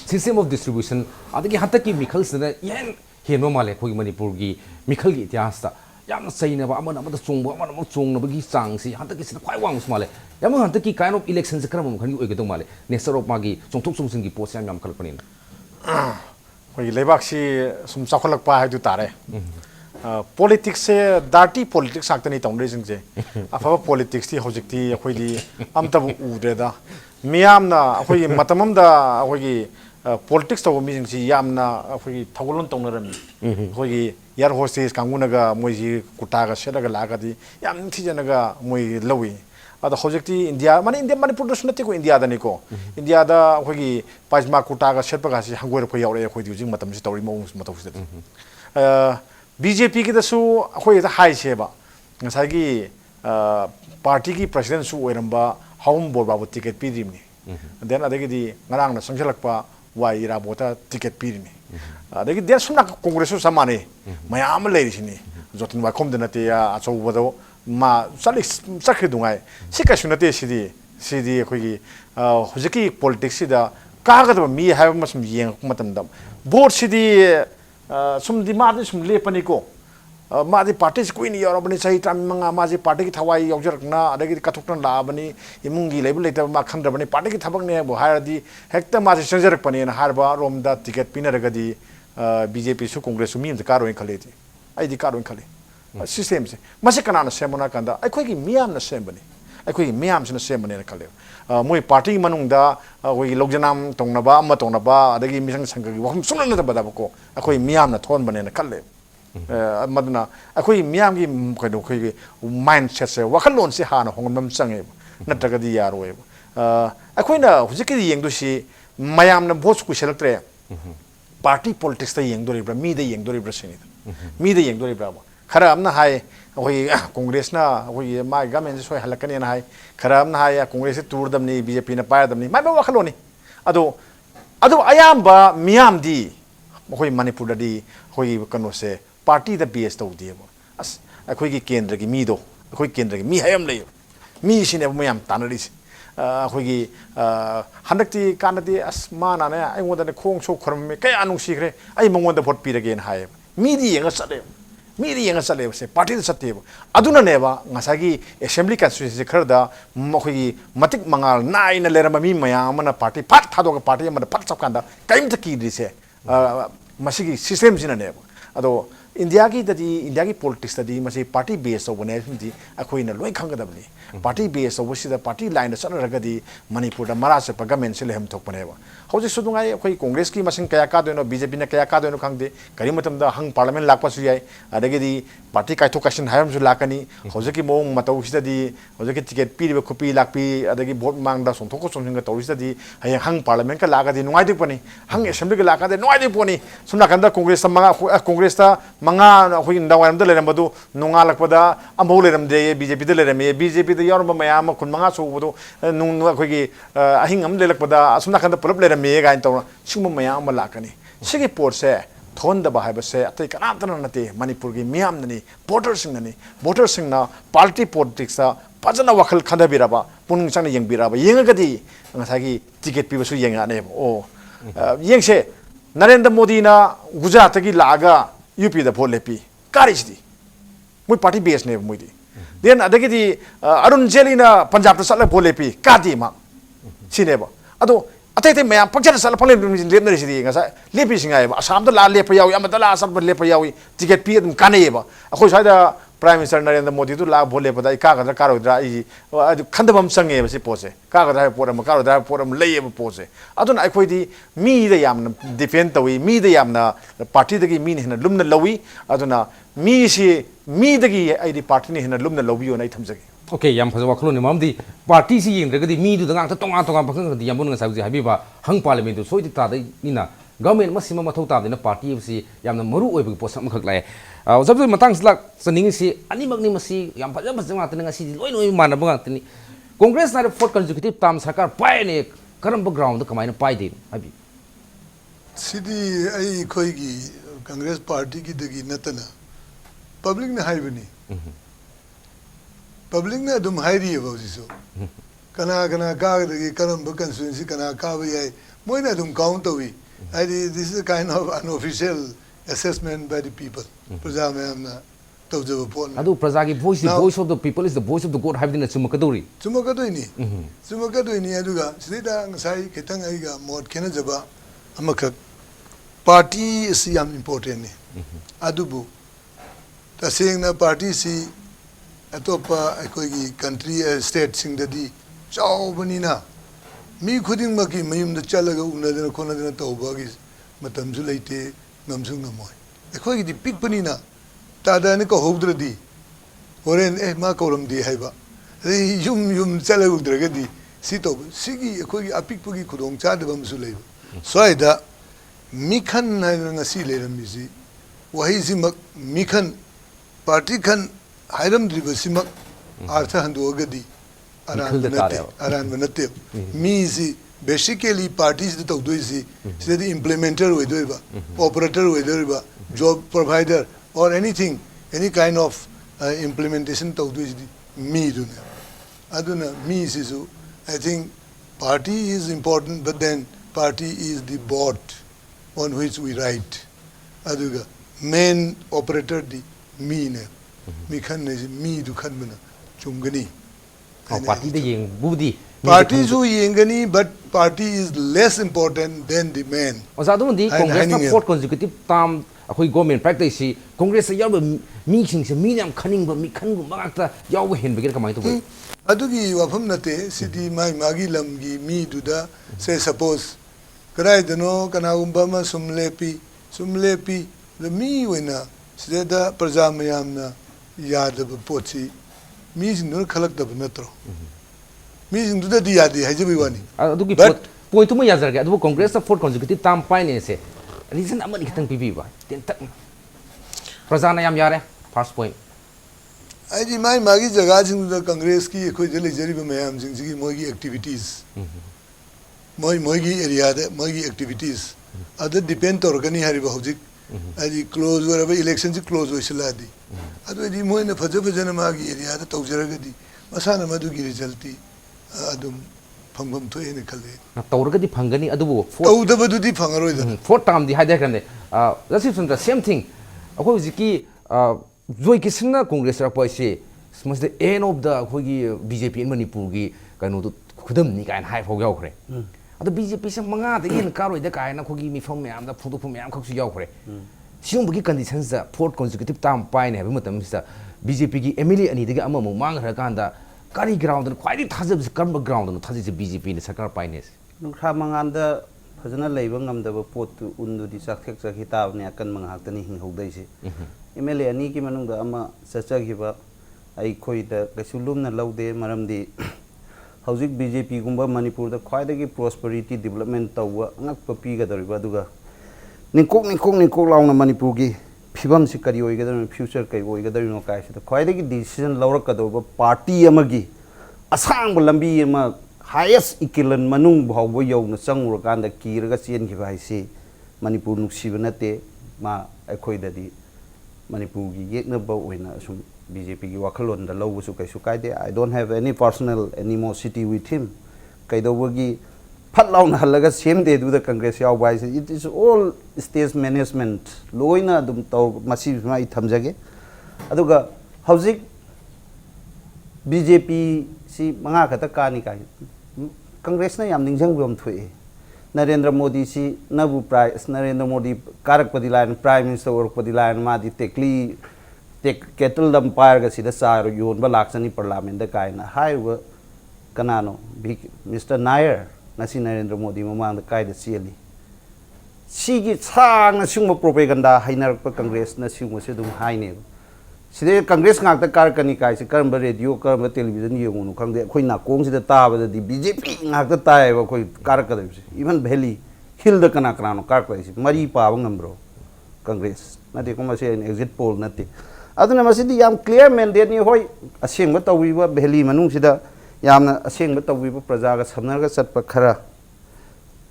system of distribution adagi hantaki mikhal sna yen heno male khoi Manipur gi mikhal gi ityas ta yamna saina ba amana amada chungba amana chungna ba gi chang si hantaki sna khwai wang male yamna hantaki kind of election se kram khani oigedong male next of magi chungthok chungsing gi post yam khalpanin ꯍꯣꯏ ꯂꯩꯕꯥꯛꯁꯤ ꯁꯨꯝ ꯆꯥꯎꯈꯠꯂꯛꯄ ꯍꯥꯏꯗꯨ ꯇꯥꯔꯦ ꯄꯣꯂꯤꯇꯤꯛꯁꯁꯦ ꯗꯥꯔꯇꯤ politics ꯉꯥꯛꯇꯅꯤ ꯇꯧꯅꯔꯤꯁꯤꯡꯁꯦ ꯑꯐꯕ ꯄꯣꯂꯤꯇꯤꯛꯁꯇꯤ ꯍꯧꯖꯤꯛꯇꯤ ꯑꯩꯈꯣꯏꯗꯤ ꯑꯝꯇꯕꯨ ꯎꯗ꯭ꯔꯦꯗ ꯃꯤꯌꯥꯝꯅ ꯑꯩꯈꯣꯏꯒꯤ ꯃꯇꯝ ꯑꯃꯗ ꯑꯩꯈꯣꯏꯒꯤ ꯄꯣꯂꯤꯇꯤꯛꯁ ꯇꯧꯕ ꯃꯤꯁꯤꯡꯁꯤ ꯌꯥꯝꯅ ꯑꯩꯈꯣꯏꯒꯤ ꯊꯧꯒꯜꯂꯣꯟ ꯇꯧꯅꯔꯝꯃꯤ ꯑꯩꯈꯣꯏꯒꯤ ꯏꯌꯥꯔ ꯍꯣꯁꯇꯦꯁ ꯀꯥꯡꯕꯨꯅꯒ ꯃꯣꯏꯁꯤ ꯀꯨꯔꯇꯥꯒ ꯁꯦꯠꯂꯒ ꯂꯥꯛꯑꯒꯗꯤ ꯌꯥꯝ ꯅꯤꯡꯊꯤꯖꯅꯒ ꯃꯣꯏ ꯂꯧꯏ ada hojekti India mani India Manipur da sunati ko India da ni ko India da khoi pajma kuta ga shetpa ga si hangoi ko yaure khoi di jing matam si tori mo matam si BJP ki da su khoi da hai se ba ngasai gi party ki president su oiramba haum bor ba ticket pi rimni then adagi di ngarang na sangjalakpa wai ra bota ticket pi rimni adagi den sumna congress su samane mayam leiri sini jotin wa khom de na te ya acho bodo ma salik sakhi dungai sika sunate sidi khoi gi hujiki politics da ka ga mi ha ma sum yeng matam da board sidi sum di ma sum le pani ko मादी party से कोई नहीं यार अपने सही time मंगा माजी party की थवाई योजर रखना अदे की कथुकन लाबनी इमुंगी लेबल लेते मा खंडर बनी पार्टी की थबक ने हायरदी हेक्ता माजी संजर पनी हारबा रोमदा टिकट पिनरगदी बीजेपी सु कांग्रेस सु मीम कारोइन खलेती आईदी कारोइन खले सिस्टम से मसे कनाना सेमना कंदा अखोई की मियाम न सेमबनी अखोई मियाम से न सेमने खले मोई पार्टी मनुंगदा अखोई लोकजनाम तोंगनबा अम तोंगनबा अदगी मिसंग संगगी वहम सुनन न बदाबको अखोई मियाम न थोन बने न खले मदना अखोई मियाम की कनो खोई माइंडसेट से वखलोन से हाना होंगम संगे नत्रगदी यारोय अखोइना हुजिकि येंगदुसी मयाम न भोट कुशलत्रे पार्टी पॉलिटिक्स ता येंगदोरिब्रा मी द येंगदोरिब्रा सिनि मी द येंगदोरिब्रा खरा amna hai hoi congress na hoi ma government soi halakani na hai khara amna hai congress tur dam ni BJP na pa dam ni mai ba wakhaloni ado ayamba miam di hoi manipur di hoi kano se party da bs to di as akhoi gi kendra gi mi do akhoi kendra gi mi hayam lei mi sine miam tanari akhoi gi handakti kanadi as ma na na ai ngoda ne khong so khorm me kai anu sikre ai mongonda vote pi again hai mi di yenga sale Miri yang asal se party satib. Aduna neba ngasagi assembly constituency kerda mokhi matik mangal nai na lera mami maya mana party pat thado ka party mana pat sapkanda kaim taki dise masigi system sina neba. Ado India ki politics tadi masih party based over ne di akoi na loi khanga dabni. Party based over sida party line da sana ragadi Manipur da Maharashtra pa government se lehem thok paneba. Hauji sudungai akoi Congress ki masing kaya ka doino BJP na kaya ka doino khangde kari matam da hang parliament lakpa su yai adagi di party kai thokashin hayam su lakani hauji ki mong matau sida di hauji ki ticket pi kopi lakpi adagi vote mang da song thoko song ga tau sida di hayang hang parliament ka laga di nuai dik pani hang assembly ka laga de nuai dik pani sumna kanda Congress ta manga hoi ndawam da leram badu nunga lakpada ambo leram de BJP da leram BJP da yor mayam kun manga so badu nung khoi gi ahing am lelakpada asumna kanda pulap leram me ga into singma mayam ma lakani sigi port se thon da ba se atai kana tan nate Manipur gi miyam nani voters sing na party politics sa pajana wakhal khanda biraba punung chang yeng biraba yengagadi ngasagi ticket pi basu yenga ne o yengse Narendra Modi na Gujarat gi laga UP da vote lepi karij di mui party base ne mui di then adagi di Arun Jeli na Punjab ta sala vote lepi kadi ma sineba ado atai maya pangchar sala phale lep na risi ngasa lepi singai ba asam da la lepa yawi amata la asam lepa yawi ticket pi dum kanai ba akhoi saida Prime Minister Narendra Modi tu la vote lepa da ka ga karo dra I khandabam sange ba si pose ka ga poram karo dra poram lei ba pose adun akhoi di mi da yam defend tawi mi da yam na party da gi mi ne lumna lawi aduna mi si mi da gi ai di party ne lumna lawi yo nai thamjagi Okay, yam phaja wakhlo ni mamdi party si yeng regadi mi du dang ta tonga phang di yambun nga sauji habiba hang parliament du soi ta dai ina government masima mathau ta dina party si yamna maru oi bu posam khak lai jab matang slak saning si animak ni masi yam phaja ma ta nga si loi loi man ba tani congress na fourth consecutive term sarkar pai ne karam background kamai na pai din habi sidi ai khoi gi congress party ki dagi natana public ne haibani public ne dum hairi ba usiso kana ka dagi karam ba constituency kana ka ba yai moina dum count wi this is a kind of unofficial assessment by the people praja me amna tawjaba pon adu praja ki voice the voice of the people is the voice of the god have dina chumakadori ni aduga sida ngasai ketang ai ga mod kena jaba amakak party is yam important ni adubu taseng na party si atopa ekoi gi country state sing dadi chau banina mi khuding ma ki mayum da chalaga una dena khona dena tawba gi matam ju leite namsu ngamoy ekoi gi di pik banina ta da ne ko hobdra di oren ma kolam di haiba yum chala udragadi sito sigi khoi apik pugi khudong cha de bam su lei soida mikhan na ngasi leram misi wahi simak mikhan party khan hairam driba simak artha handu agadi aran manate mi si basically parties the to do si the implementer with operator with job provider or anything any kind of implementation to do me do aduna me is I think party is important but then party is the board on which we write aduga main operator the me ne mi khan ne me du khan bana chungani party de yeng budi party su yengani but party is less important than the man ozadu di congress na fourth consecutive term akoi government practice si congress ya mi sing se mi yam khaning ba mi khan gu ma ta yaw hen be kamai to adugi wafam nate city mai magi lam gi mi du da say suppose karai dano kana umbama sumlepi the mi wena sida prajamayam na yad pochi mi sing no khalak da natro mi sing du da di yadi hajibi wani adugi point to ma yazar ga adu congress na fourth consecutive term paine se reason amani khitang pibi ba ten tak prajana yam yare first point aji mai magi jaga sing da congress ki khoi jeli jeri ba mayam sing gi mogi activities mogi area da mogi activities other depend organi hari ba hojik aji close whatever election ji close hoisila di adu di moi na phajana magi area da tawjara di masana madu gi result adum phangam to ene khale na tawra di phangani adu tawda di phangaroi da fourth term di haida kan that's it the same thing akoi jiki joy kisna congress ra paise must the end of the khogi bjp in manipur gi kanu du khudam ni kan hai phog yaw khre adu bjp sang manga de yin karoi da kai na khogi mi phom yam da photo phom yam khaksu yaw khre siung bugi conditions da fourth consecutive term pai ne ba matam sa bjp gi mla ani de ama mo mang ra kan da kari ground khwai di thajab karba ground no thaji bjp ni sarkar pai ne nungkha manganda phajana leiba ngamdaba pot undu di sakthek sakhi taw ne kan mangak tani hing hodai se MLA ani ki manungda ama sacha giba ai khoi da kasulum na laude maramdi hauzik BJP gumba Manipur da khwaidagi prosperity development tawwa ngak papi ga dariba duga nikok launa Manipur gi phibam si kari oi ga future kai oi ga no kai se khwaidagi decision laurak ka do party amagi asang lambi ama highest ikilan manung bhawbo yawna changur kan da kiraga chen gi bai si Manipur nuksiba nate ma akhoi da di Manipur gi yekna ba oina sum BJP gi wakhalon da lobu su kai su kai de I don't have any personal animosity with him kai do gi phat launa halaga sem de du da congress yaw bai it is all state management loina dum taw masi mai thamjage aduga hauzik BJP si manga khata kani kai congress na yam ningjang bom thoi Narendra Modi si nabu Narendra Modi karak padilan prime minister or padilan madi tekli tek kettle dam par ga sida sar yon ba laksani parliament da kaina haiwa kanano Mr Nair nasi Narendra Modi mamang da kai da siali sigi sang na sungma propaganda hainar pa congress na sungma se dum haine sida congress ngak da kar kani kai se karamba radio karamba television yengunu khangde khoi na kong sida ta ba di BJP ngak da tai ba khoi kar ka de even valley hill da kana kana no kar kai se mari pa ba ngambro congress na de kuma se exit poll na te aduna masidi yam clear mandate ni hoi aseng ba tawi ba valley manung sida yamna aseng ba tawi ba praja ga samnar ga sat pa khara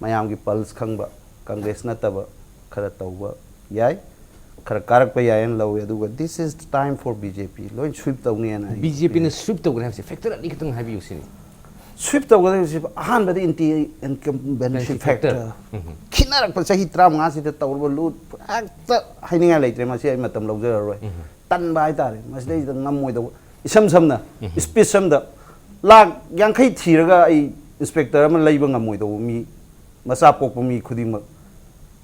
mayam gi pulse khangba congress na taba khara tawba yai khara karak pa yayan law aduga this is the time for BJP loin sweep tawni ana BJP ne sweep to grams factor ani kitang have you seen sweep to ga sip ahan ba inti benefit factor khinarak pa sahi tram nga si tawba lut akta haininga leitre ma si ai matam lawjar roi tan bai tare mas dei ngamoi do isam samna speech samda lag yang khai thiraga ai inspector ama leiba ngamoi do mi masa pokpa mi khudima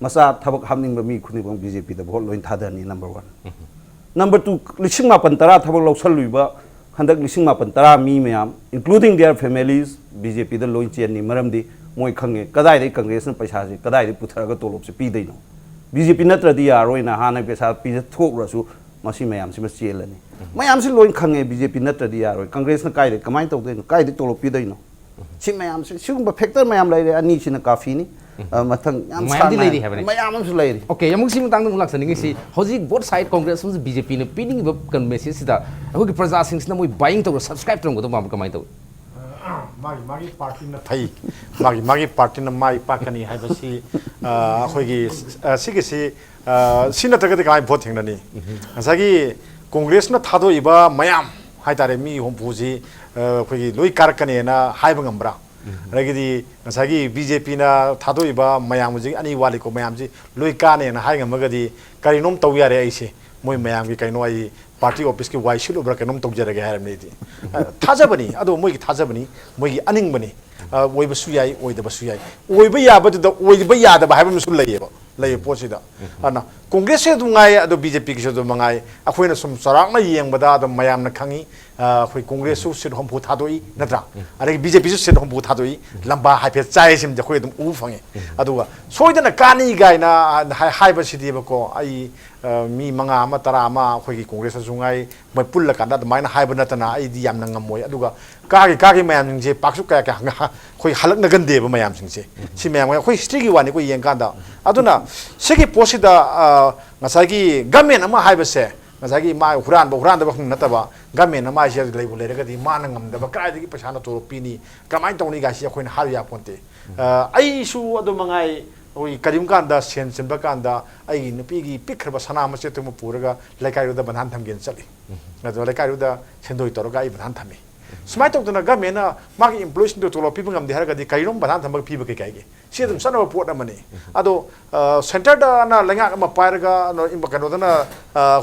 masa thabak hamning ba mi khuni bang BJP da bhol loin thadani number 1 number 2 lishing ma pantara thabak loksal luiba handak lishing ma pantara mi mayam including their families BJP da loin chen ni maramdi moi khange kadai dei congress na paisa ji kadai dei puthara ga tolop se pi dei no BJP natra di yaroi na hana pesa pi thok rasu Masih ma'am से चेलनी ma'am से loan खंगे BJP नत्रदी यार कांग्रेस कायदे कमाई तौदनो कायदे तोलो पीदनो सी ma'am से सिगुम factor ma'am लेरे अनी सिना काफीनी मथंग याम ma'am लेरी हैबने ma'am से लेरी ओके यमुक सिम तांग नुलाक सनिंग सी हौजी बोथ साइड कांग्रेस हम बीजेपी ने पीनिंग ब कन मेसेज सिदा अखो की प्रजा सिंह सिना मोय बाइंग तौ सब्सक्राइब तौ गतो माम कमाई तौ मागी पार्टी न फई मागी पार्टी न माई पाकनी हाइबसी अखोगी सिगिसी सिना तगदे काय भोट थेंगननी असागी कांग्रेस न थादो इबा मयाम हाइतारे मी होमपुजी अखोगी लोई कारकने ना हाइब ngambra रगदी नसागी बीजेपी ना थादो इबा मयाम जी अनि वाले को मयाम जी लोई काने ना हाइ ngambagadi करिनोम तौ यारे आइसे मोय मयाम की कइनो आई पार्टी ऑफिस के वाई शिल उब्रा कनम तौजरगे हारमने दी थाजबनी अदो मोय थाजबनी मोय अनिंग बनी ओइबसु याई ओइदबसु याई ओइब याबद ओइब यादब हाइबमसु लयेबो लय पोसिदा अना कांग्रेस से दुंगाय अदो बीजेपी की से मंगाय अखोइना सुम सराकना येंबदा अदो मयामना खंगी अखोइ कांग्रेस सु सिट हमफु थादोई नत्रा अरे बीजेपी सु सिट हमफु थादोई लंबा हाइफे चाय सिम जखोइ दम उ फंगे अदुगा सोइदना कानी गायना हाइबसिदिबको आई मी मंगा अमा तरा अमा अखोइ कांग्रेस जुंगाय मै पुल्ल काना दमाइना हाइब नतना आइदि यामना ngमोय अदुगा कागी मयाम जे पाक्सु कया का खोइ हलक नगनदेब मयाम सिंसे सि मयाम अखोइ हिस्ट्री की वानी को येंकादा अदुना सिगी पोसिदा ngसागी गवर्नमेंट अमा हाइबसे ngसागी मा हुरान द बखं नतबा गवर्नमेंट अमा जे लेबु लेरगदी माना ngमदबा कायदगी पैसा न तोरो पीनी कमाइन तौनी गासी अखोइन हारिया पोंते आइसु अदु मंगाई ओइ करिम कांदा सेन सिंबा कांदा आई नुपीगी पिखरबा सना मचे तुम पुरगा लेकाइरुदा बंधान थमगेन चली नदो लेकाइरुदा सेंदोइ तोरगा आई बंधान थमे स्माइ तौतना गवर्नमेंट मागी एम्प्लॉयीज दो तोलो पीबं ngam de haragadi kairom बंधान थमग पीब के काइगे से दम सनव पोट अमने अदो सेंटर दा ना लंगा अमा पायरगा नो इम कनोदना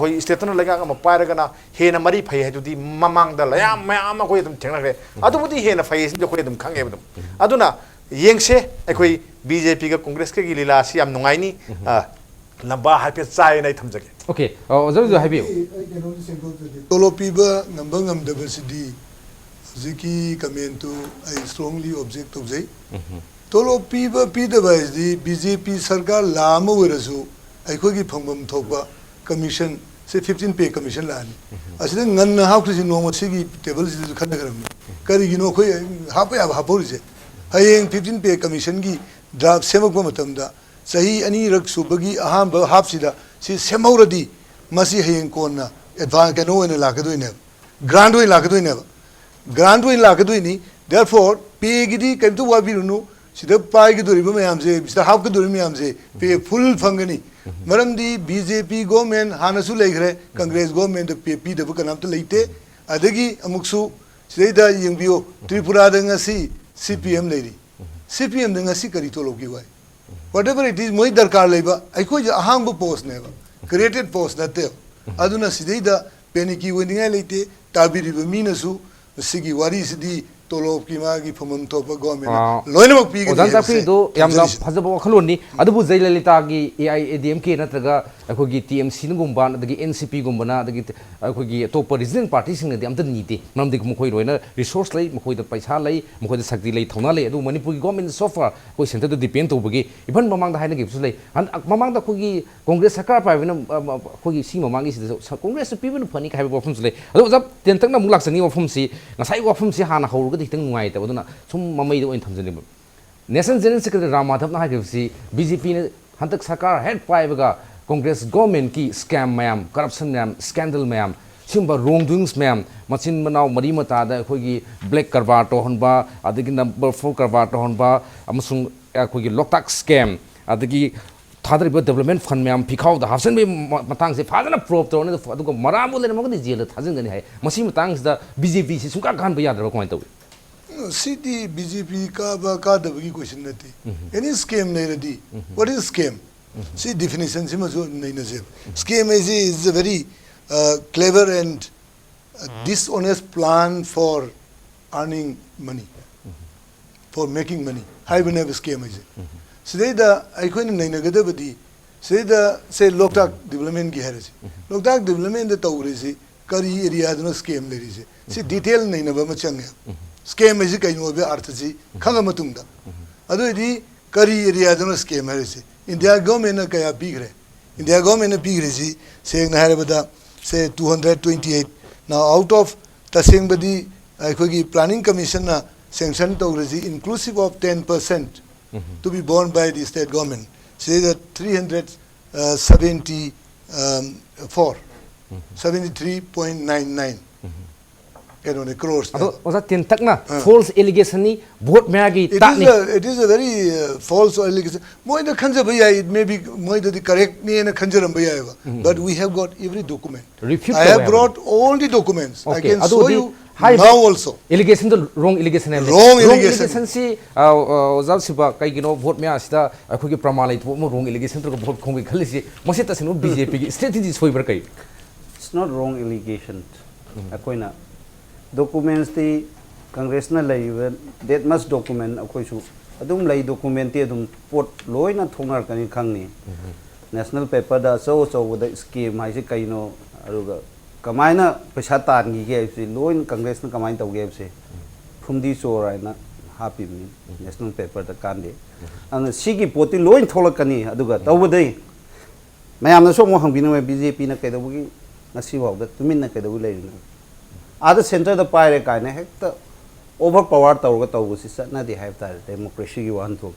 होई स्टेटना लंगा अमा पायरगा ना हेना मरी फै हेदुदी ममांग दा लयाम मयाम कोइ दम थेंगनारे अदुबुदी हेना फै सिम कोइ दम खांगे बदम अदुना येंगसे अखोइ बीजेपी का कांग्रेस के लीला से याम नुंगाइनी लंबा हाइपे चाय नै थमजगे ओके ओजर जो हाइबे तोलो पीबा ngambang ngam जिकी comment to I strongly object of जे तोलो पीबा पीदबा इज बीजेपी सरकार लाम वरसु अखोगी फंगबम थोबा कमीशन से 15 पे कमीशन लानी असिद ngन हाउक्रिसि नोमो सिगी टेबल सि खनगरम करिगिनो खोय हापया हापोरिसे हयेंग 15 पे कमीशन की ड्राफ्ट सेमकबा मतमदा सही अनी रक सुबगी अहाम हापसिदा सि सेमौरदी मसी हयेंग कोना एडवांस कनो ओने लाकदोइने ग्रांड ओइ लाकदोइने ग्रांड ओइ लाकदोइनी देयरफॉर पे गिदी कइतो वाबिरुनु सिदा पाइगदोरिबा मयामजे सिदा हापगदोरि मयामजे पे फुल फंगनी मरमदी बीजेपी गवर्नमेंट हानसु लेग्रे कांग्रेस गवर्नमेंट पे पीदब कनामत लेते अदगी अमुक्सु सिदा यंगबियो त्रिपुरा दंगसी सीपीएम लेरी सीपीएम दंगसी करी तो लोगी वाई व्हाटएवर इट इज मोई दरकार लेबा अखोय अहांग पोस्ट नेबा क्रिएटेड पोस्ट नते अदुना सिदा पेनिकी वनिंगा लेते ताबिरिबा मीनसु सिगी वारी सिदी तोलोब की मागी फमम तोप गवर्नमेंट लोइनमक पीगे ओदान जाफी दो यामना फजब वखलोनी अदुबु जयललिता की एआईएडीएम के नत्रगा अखोगी टीएमसी गुंबा अदगी एनसीपी गुंबना अदगी अखोगी तोप रीजनल पार्टी सिंग दे अमत नीति मरमदि मखोय रोइना रिसोर्स लई मखोय द पैसा लई मखोय द शक्ति लई थौना लई अदु मणिपुर की गवर्नमेंट सोफा कोई सेंटर दो डिपेंड तोबगी इवन ममांग दा हाइना गिबसु लई ममांग दा अखोगी कांग्रेस सरकार पाइबना अखोगी सी ममांगी सि कांग्रेस पीबन फनी खाइबा वफम लई अदु जब तेंतकना मुलाक संगी वफम सी ngasai wafum si hana hawruga ditang nungai ta aduna sum mamai do in thamjani national general secretary Ram Madhav ना हाइबसी बीजेपी ने हंतक सरकार हेड पाइबगा कांग्रेस गवर्नमेंट की स्कैम मैम करप्शन मैम स्कैंडल मैम सिंबा रोंग डूइंग्स मैम मचिन मनाव मरी मतादा अखोगी ब्लैक करवा तोहनबा अदगी नंबर 4 करवा तोहनबा अमसुंग अखोगी लोकताक स्कैम अदगी थादरिबा डेवलपमेंट फंड मैम फिखाव द हासन बे मतंग से फाजना प्रोब तोने अदुको मराबो लेन मगदि जेल थाजंगनि हाय मसी मतंग दा बीजेपी से सुका खान बया दर कोइ तवे सिटी बीजेपी का दबगी क्वेश्चन नती एनी स्कैम नहीं रदी व्हाट इज स्कैम सी डेफिनेशन से मजो नहीं नजे scam is a very clever and dishonest plan for earning money for making money हाई बने स्कैम इज सिदा अखोइन नहीं नगदबदी सिदा से लोकताक डेवलपमेंट की है लोकताक डेवलपमेंट द तौरेसी करी एरिया दनो स्कैम लेरी से डिटेल नहीं नबा मचंगे स्कैम है कहीं बे अर्थ से खंग मतुंगदा अदुदी करी एरिया दनो स्कैम है से इंडिया गवर्नमेंट क्या पीग्रे इंडिया गवर्नमेंट पीग्रे से सेंग ना है बदा say 228. Now out of taseng badi akhoi planning commission na sanction tawrasi inclusive of 10% to be borne by the state government. Say that 374 73.99 crores. Oza tin takna false allegation ni vote magi It is a very false allegation. Moi the khanja bhaiya, it may be moi the correct ni na khanjaram bhaiya, but we have got every document. I have brought all the documents. I can show you now also. Allegation the wrong allegation. Wrong allegation. Si oza siba kai gino vote mea sida akhoi ki pramana itu mo wrong allegation to vote khongi khalisi masita sinu BJP ki strategy soibar kai. It's not wrong allegation. Akoina documents the congressional level that must document akoi su adum lay document te adum pot loi na thonar kani khangni national paper da so with the scheme hai se kaino aruga kamaina paisa tan gi ge se loi congress na kamain taw ge se phumdi so rai na happy me national paper da kan de ang sigi poti loi tholak kani aduga tawbadai mayam na so mo hangbina BJP na kai dabugi ngasi wa da tumin na kai dabu lei na other center the pyre kind of overpower na the have that democracy you want to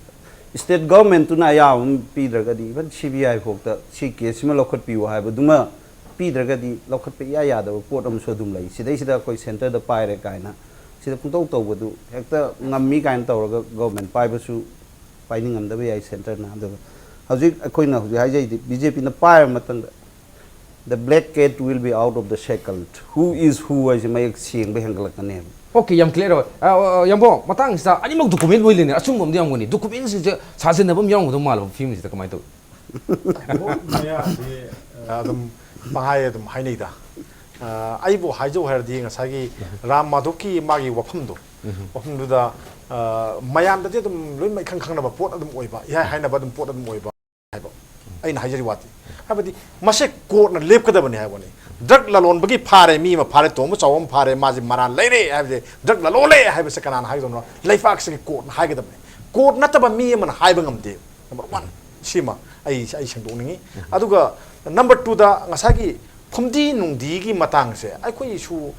state government to Naya Peter Gadi, even CBI hope that she case me local people have a duma Peter Gadi, local Pia, the report of Sodum Lay. See, they see the center the pyre kind of see the Punto would do Hector Namika and government pipe su finding on the way I center now. How's it a coin of the BJP in the pyre matan. The black cat will be out of the shackle. Who is who as you may seeing behind the name? Okay, yam clear. Yambo, matang sa ani mag document mo ilin asung mo diam ngoni. Documents sa sin na bam yang mo mal film is the kamay to. Maya di adum mahaya adum hainei da. Ai bo haijo her di ngasagi ram madoki magi wafamdo. Wafamdo da mayam da adum loi mai khang khang na ba pot adum oiba. Ya haina ba adum pot adum oiba. Haibo. Ai na haijari wati. Habadi mashe court na lep kada bani haiboni drug lalon bagi phare mi ma phare to mo chawam phare ma ji maran leire haibde drug lalole haibe se kanan hai dono leifak se court na haigada bani court na taba mi man haiba ngamde number 1 sima ai sangdong ningi aduga number 2 da ngasagi phumdi nungdi gi matang se ai khoi su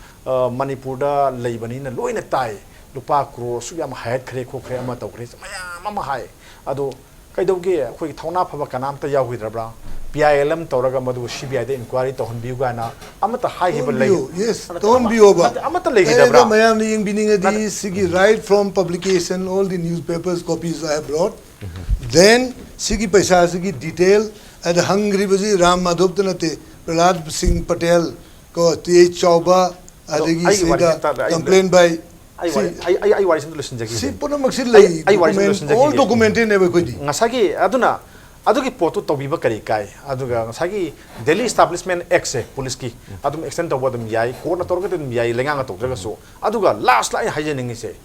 manipur da leibani na loina tai lupa crore su yam hayat khre kho khre ama tawkhre mayam ama hai adu kaidauge khoi thawna phaba kanam ta yaw huidrabra PILM Toraga Madu CBI inquiry to Honbiugana, Amata High Hill. Yes, don't be over. Amata Lake, Miami being a Sigi right from publication, all the newspapers copies I have brought. Then Sigi Paisa Sigi detail at the Hungry Bazi Ram Madhuptanate, Prahlad Singh Patel, Ko T.H. Chauba, Adegi complained by. I was in the listen. All documented never could. Nasagi Aduna. Adugi poto tobiba kari kai aduga sagi Delhi Establishment Act se police ki adum extend to bodum yai court na torga dem yai lenga to daga so aduga last line haijening se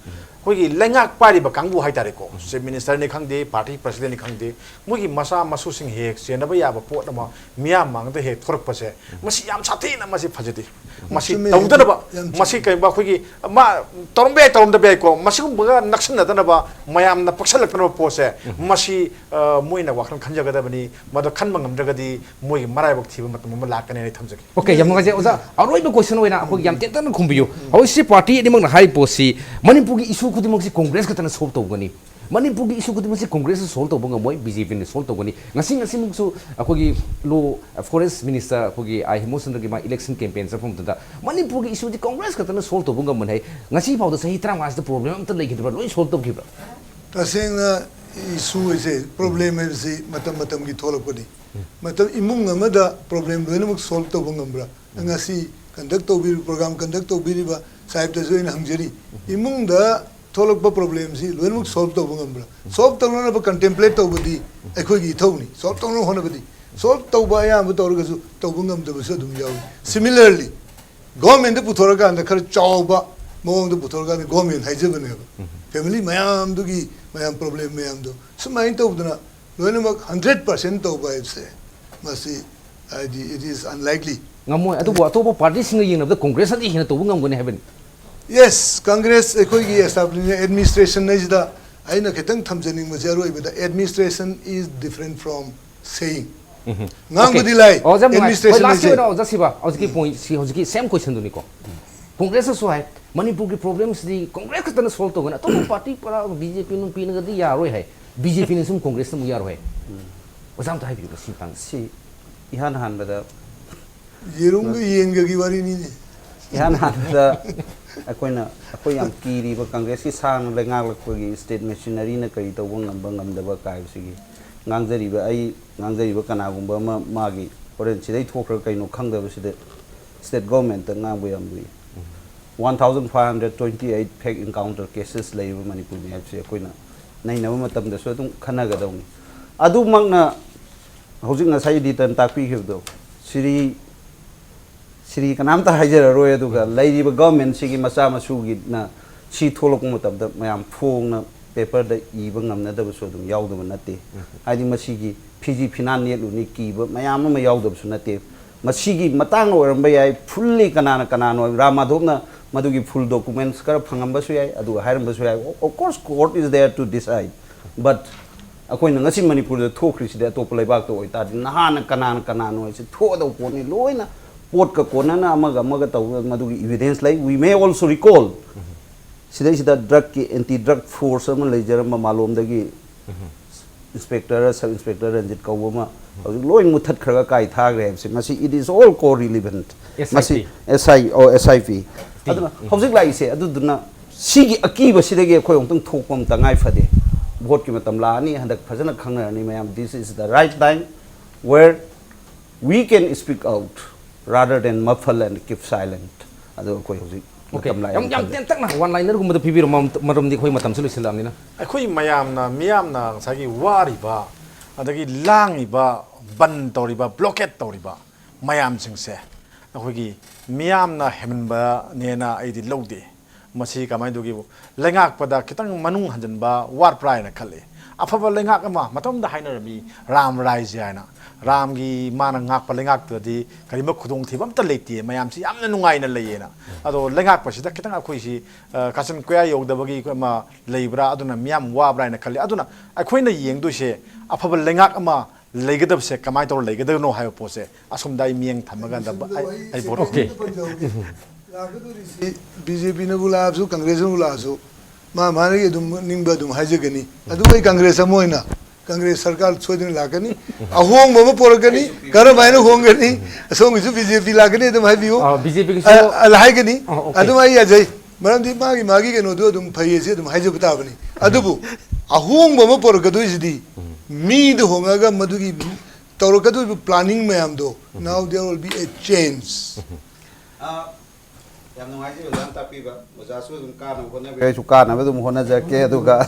hogi lenga pari ba kangbu haitare ko se minister ne khangde party president ne khangde mogi masa masu sing he se na ba ya ba pot ma miya mang de he thork pa se masi yam sathi na masi phajati masi tawda ba masi kai ba hogi ma torombe toromda be ko masi kum ba naksan na da ba mayam na paksalak na po se masi moina wakhan Kanjagadabani, Mother Kanmangam Dragadi, Moy Marabok Tiba Malakan and Tamsaki. Okay, Yamaza, I wrote the question when I am Tetan Kumbu. How is the party among the high posse? Manipugi issue could the Congress got an assault of Gani. Manipugi issue could the Congress assault of Bunga, busy in the salt of Gani. Nothing as so a Kogi law forest minister, Kogi, I most of my election campaigns from the Manipugi issue the Congress got an assault of Bunga Money. Nasi how the Sahitra was the problem to like it, but no salt of Giver. Issue is a problem is a matam gi tholakodi matam imung amada problem loinamuk solve to bangambra angasi conduct to bir program conduct to biriba sahib ta join hangjeri imung da tholakba problem si loinamuk solve to bangambra solve to na ba contemplate to budi ekhoi gi thawni solve to no hona budi solve to ba ya ba torga su to bangam da su dum yaw similarly government da puthorga and khar chawba mong da puthorga government haijabane family mayam dugi mayam problem mayam do so main to udna loine mak 100% to ba say masi it is unlikely ngamoy atu party sing yin of the congress adi hin to ngam gone heaven yes congress ekoi gi establishment administration is the aina ketang thamjaning ma jaroi but the administration is different from saying ngang lai administration last year administration no jasiba hojiki point si hojiki same question duni ko congress so hai manipur ki problems di congress ka tan solve to gana to party para bjp nu pin ga di yaroi hai bjp ni sum congress mu yaroi hai ozam ta hai bi si tang si ihan han bada yerung ga yen ga gi wari ni ihan han bada akoi yam kiri ba congress ki sang le ngang lak gi state machinery na kari to ngam ba ngam da ba kai sigi ngangjari ba ai ngangjari ba kana gumba ma magi oren sidai thokra kai no khangda ba sida state government ta ngang ba yam lui 1528 fake encounter cases lay ba manipur mi apse koina nai na matam da so tum khana ga dong adu magna hojik na sai di tan takpi khibdo Siri kanam ta hajar roya duga lady ba government sigi masa masu gi na si tholok mutam da mayam phong na paper da iba ngam na da so dum yaw da nate hadi masigi pg finan ne lu ni ki ba mayam ma yaw da su nate masigi matang oram ba yai fully kanana no ramadhop na madugi full documents kar phangam ba su yai adu hairam ba su yai of course court is there to decide but akoi na ngasi manipur da thokri si da top laibak to oi ta na han kanana no si tho da ko ni loina pot ka kona na amaga taw madugi evidence like we may also recall sida drug ki anti drug force ama lejer ma malom dagi inspector sub inspector ranjit kawma loi muthat khraga kai thag re se masi it is all co relevant masi si or sip aduna hojik lai se aduna sigi akiba sidagi khoi ongtang thokpam tangai phade vote ki matam la ni handak phajana khangna ni mayam this is the right time where we can speak out rather than muffle and keep silent adu koi hojik okay yam ten tak na one liner gum da pibir marom di khoi matam sulu silam ni na ꯑꯩꯈꯣꯏ ꯃꯌꯥꯝꯅ ꯃꯤꯌꯥꯝꯅ ꯉꯁꯥꯏꯒꯤ ꯋꯥꯔꯤꯕ ꯑꯗꯒꯤ ꯂꯥꯡꯉꯤꯕ ꯕꯟ ꯇꯧꯔꯤꯕ blockade ꯇꯧꯔꯤꯕ ꯃꯌꯥꯝꯁꯤꯡꯁꯦ ꯑꯩꯈꯣꯏꯒꯤ ꯃꯤꯌꯥꯝꯅ ꯍꯦꯟꯃꯟꯕꯅꯦꯅ ꯑꯩꯗꯤ ꯂꯧꯗꯦ ꯃꯁꯤ ꯀꯃꯥꯏꯅ ꯇꯧꯒꯦꯕꯨ ꯂꯩꯉꯥꯛꯄꯗ ꯈꯤꯇꯪ ꯃꯅꯨꯡ ꯍꯟꯖꯤꯟꯕ ꯋꯥꯠꯄ꯭ꯔꯥ ꯍꯥꯏꯅ ꯈꯜꯂꯤ ꯑꯐꯕ ꯂꯩꯉꯥꯛ ꯑꯃ ꯃꯇꯝꯗ ꯍꯥꯏꯅꯔꯝꯃꯤ ꯔꯥꯝ ꯔꯥꯏꯖ꯭ꯌ ꯍꯥꯏꯅ ꯔꯥꯝꯒꯤ ꯃꯥꯅ ꯉꯥꯛꯄ ꯂꯩꯉꯥꯛꯇꯗꯤ ꯀꯔꯤꯝꯕ ꯈꯨꯗꯣꯡꯊꯤꯕ ꯑꯝꯇ ꯂꯩꯇꯦ ꯃꯌꯥꯝꯁꯤ ꯌꯥꯝꯅ ꯅꯨꯡꯉꯥꯏꯅ ꯂꯩꯌꯦꯅ ꯑꯗꯣ ꯂꯩꯉꯥꯛꯄꯁꯤꯗ ꯈꯤꯇꯪ ꯑꯩꯈꯣꯏꯁꯤ ꯀꯥꯆꯤꯟ ꯀꯣꯌꯥ ꯌꯧꯗꯕꯒꯤ ꯑꯃ ꯂꯩꯕ꯭ꯔꯥ ꯑꯗꯨꯅ ꯃꯤꯌꯥꯝ ꯋꯥꯕ꯭ꯔꯥ ꯍꯥꯏꯅ ꯈꯜꯂꯤ ꯑꯗꯨꯅ ꯑꯩꯈꯣꯏꯅ ꯌꯦꯡꯗꯣꯏꯁꯦ ꯑꯐꯕ ꯂꯩꯉꯥꯛ ꯑꯃ ꯂꯩꯒꯗꯕꯁꯦ ꯀꯃꯥꯏꯅ ꯇꯧꯔ ꯂꯩꯒꯗꯕꯅꯣ ꯍꯥꯏꯕ ꯄꯣꯠꯁꯦ ꯑꯁꯣꯝꯗ ꯑꯩ ꯃꯤꯠꯌꯦꯡ ꯊꯝꯃꯀꯥꯟꯗ ꯑꯩ vote Okay. BJP na bula su Congress na bula su ma mari adum ningba adum hajagani adu ai Congress amoina Congress sarkar chodin lagani ahong mama poragani kara maina hongani asong su BJP lagani adum habiyo bjp ki alhaigani adum ai ajai maram di magi ke no do adum phaiye se adum hajabta bani adubu ahong mama poragadu isdi mi do hongaga madugi tawrakadu planning mayam do now there will be a change yam nungai ji lam tapi ba oja su dum ka na hona be su ka na be dum hona ja ke aduga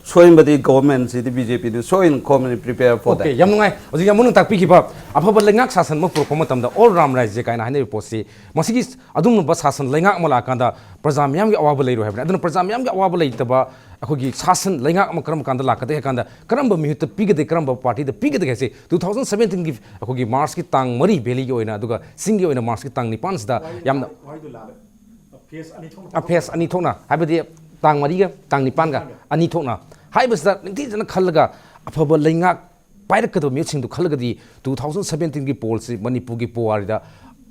soin badi government si BJP du soin common prepare for that okay yam nungai oji yam nung takpi ki ba afaba lengak sasan mo pro matam da all ram rai je kaina hanai posi masigi adum ba sasan lengak mala kanda praja myam gi awaba leiru habna aduna praja myam gi awaba leitaba akhogi sasan lengak ma karam kanda lakade kanda karamba mihut pigade karamba party da pigade gese 2017 gi akhogi mars ki tang mari beli gi oina aduga singi oina mars ki tang ni pans da yam face ani thona habadi tang mari ga tang ni pan ga ani thona haibasda ningti jana khallaga afaba lengak pairkado meching du khalgadi 2017 gi polls manipur gi poari da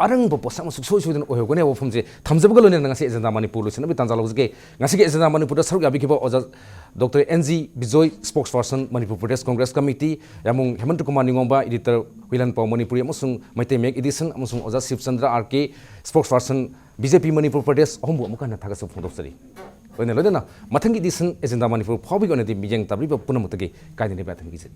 arang bo posam suksoi soidan ohogone ofum je thamjabga lone ngasi agenda manipur losin bi tanjalo ge ngasi ge agenda manipur da saruk abi kibo oja dr NG Bijoy spokesperson manipur pradesh congress committee yamung hemant kumar ningomba editor Wilan Pau manipuri amusung maite mek edition amusung oja Shiv Chandra RK spokesperson BJP manipur pradesh ahumbu amukana thagasu phondosari oine lodena mathangi edition agenda manipur phobi gone di mijeng tabri ba punamutage kaidini bathang gi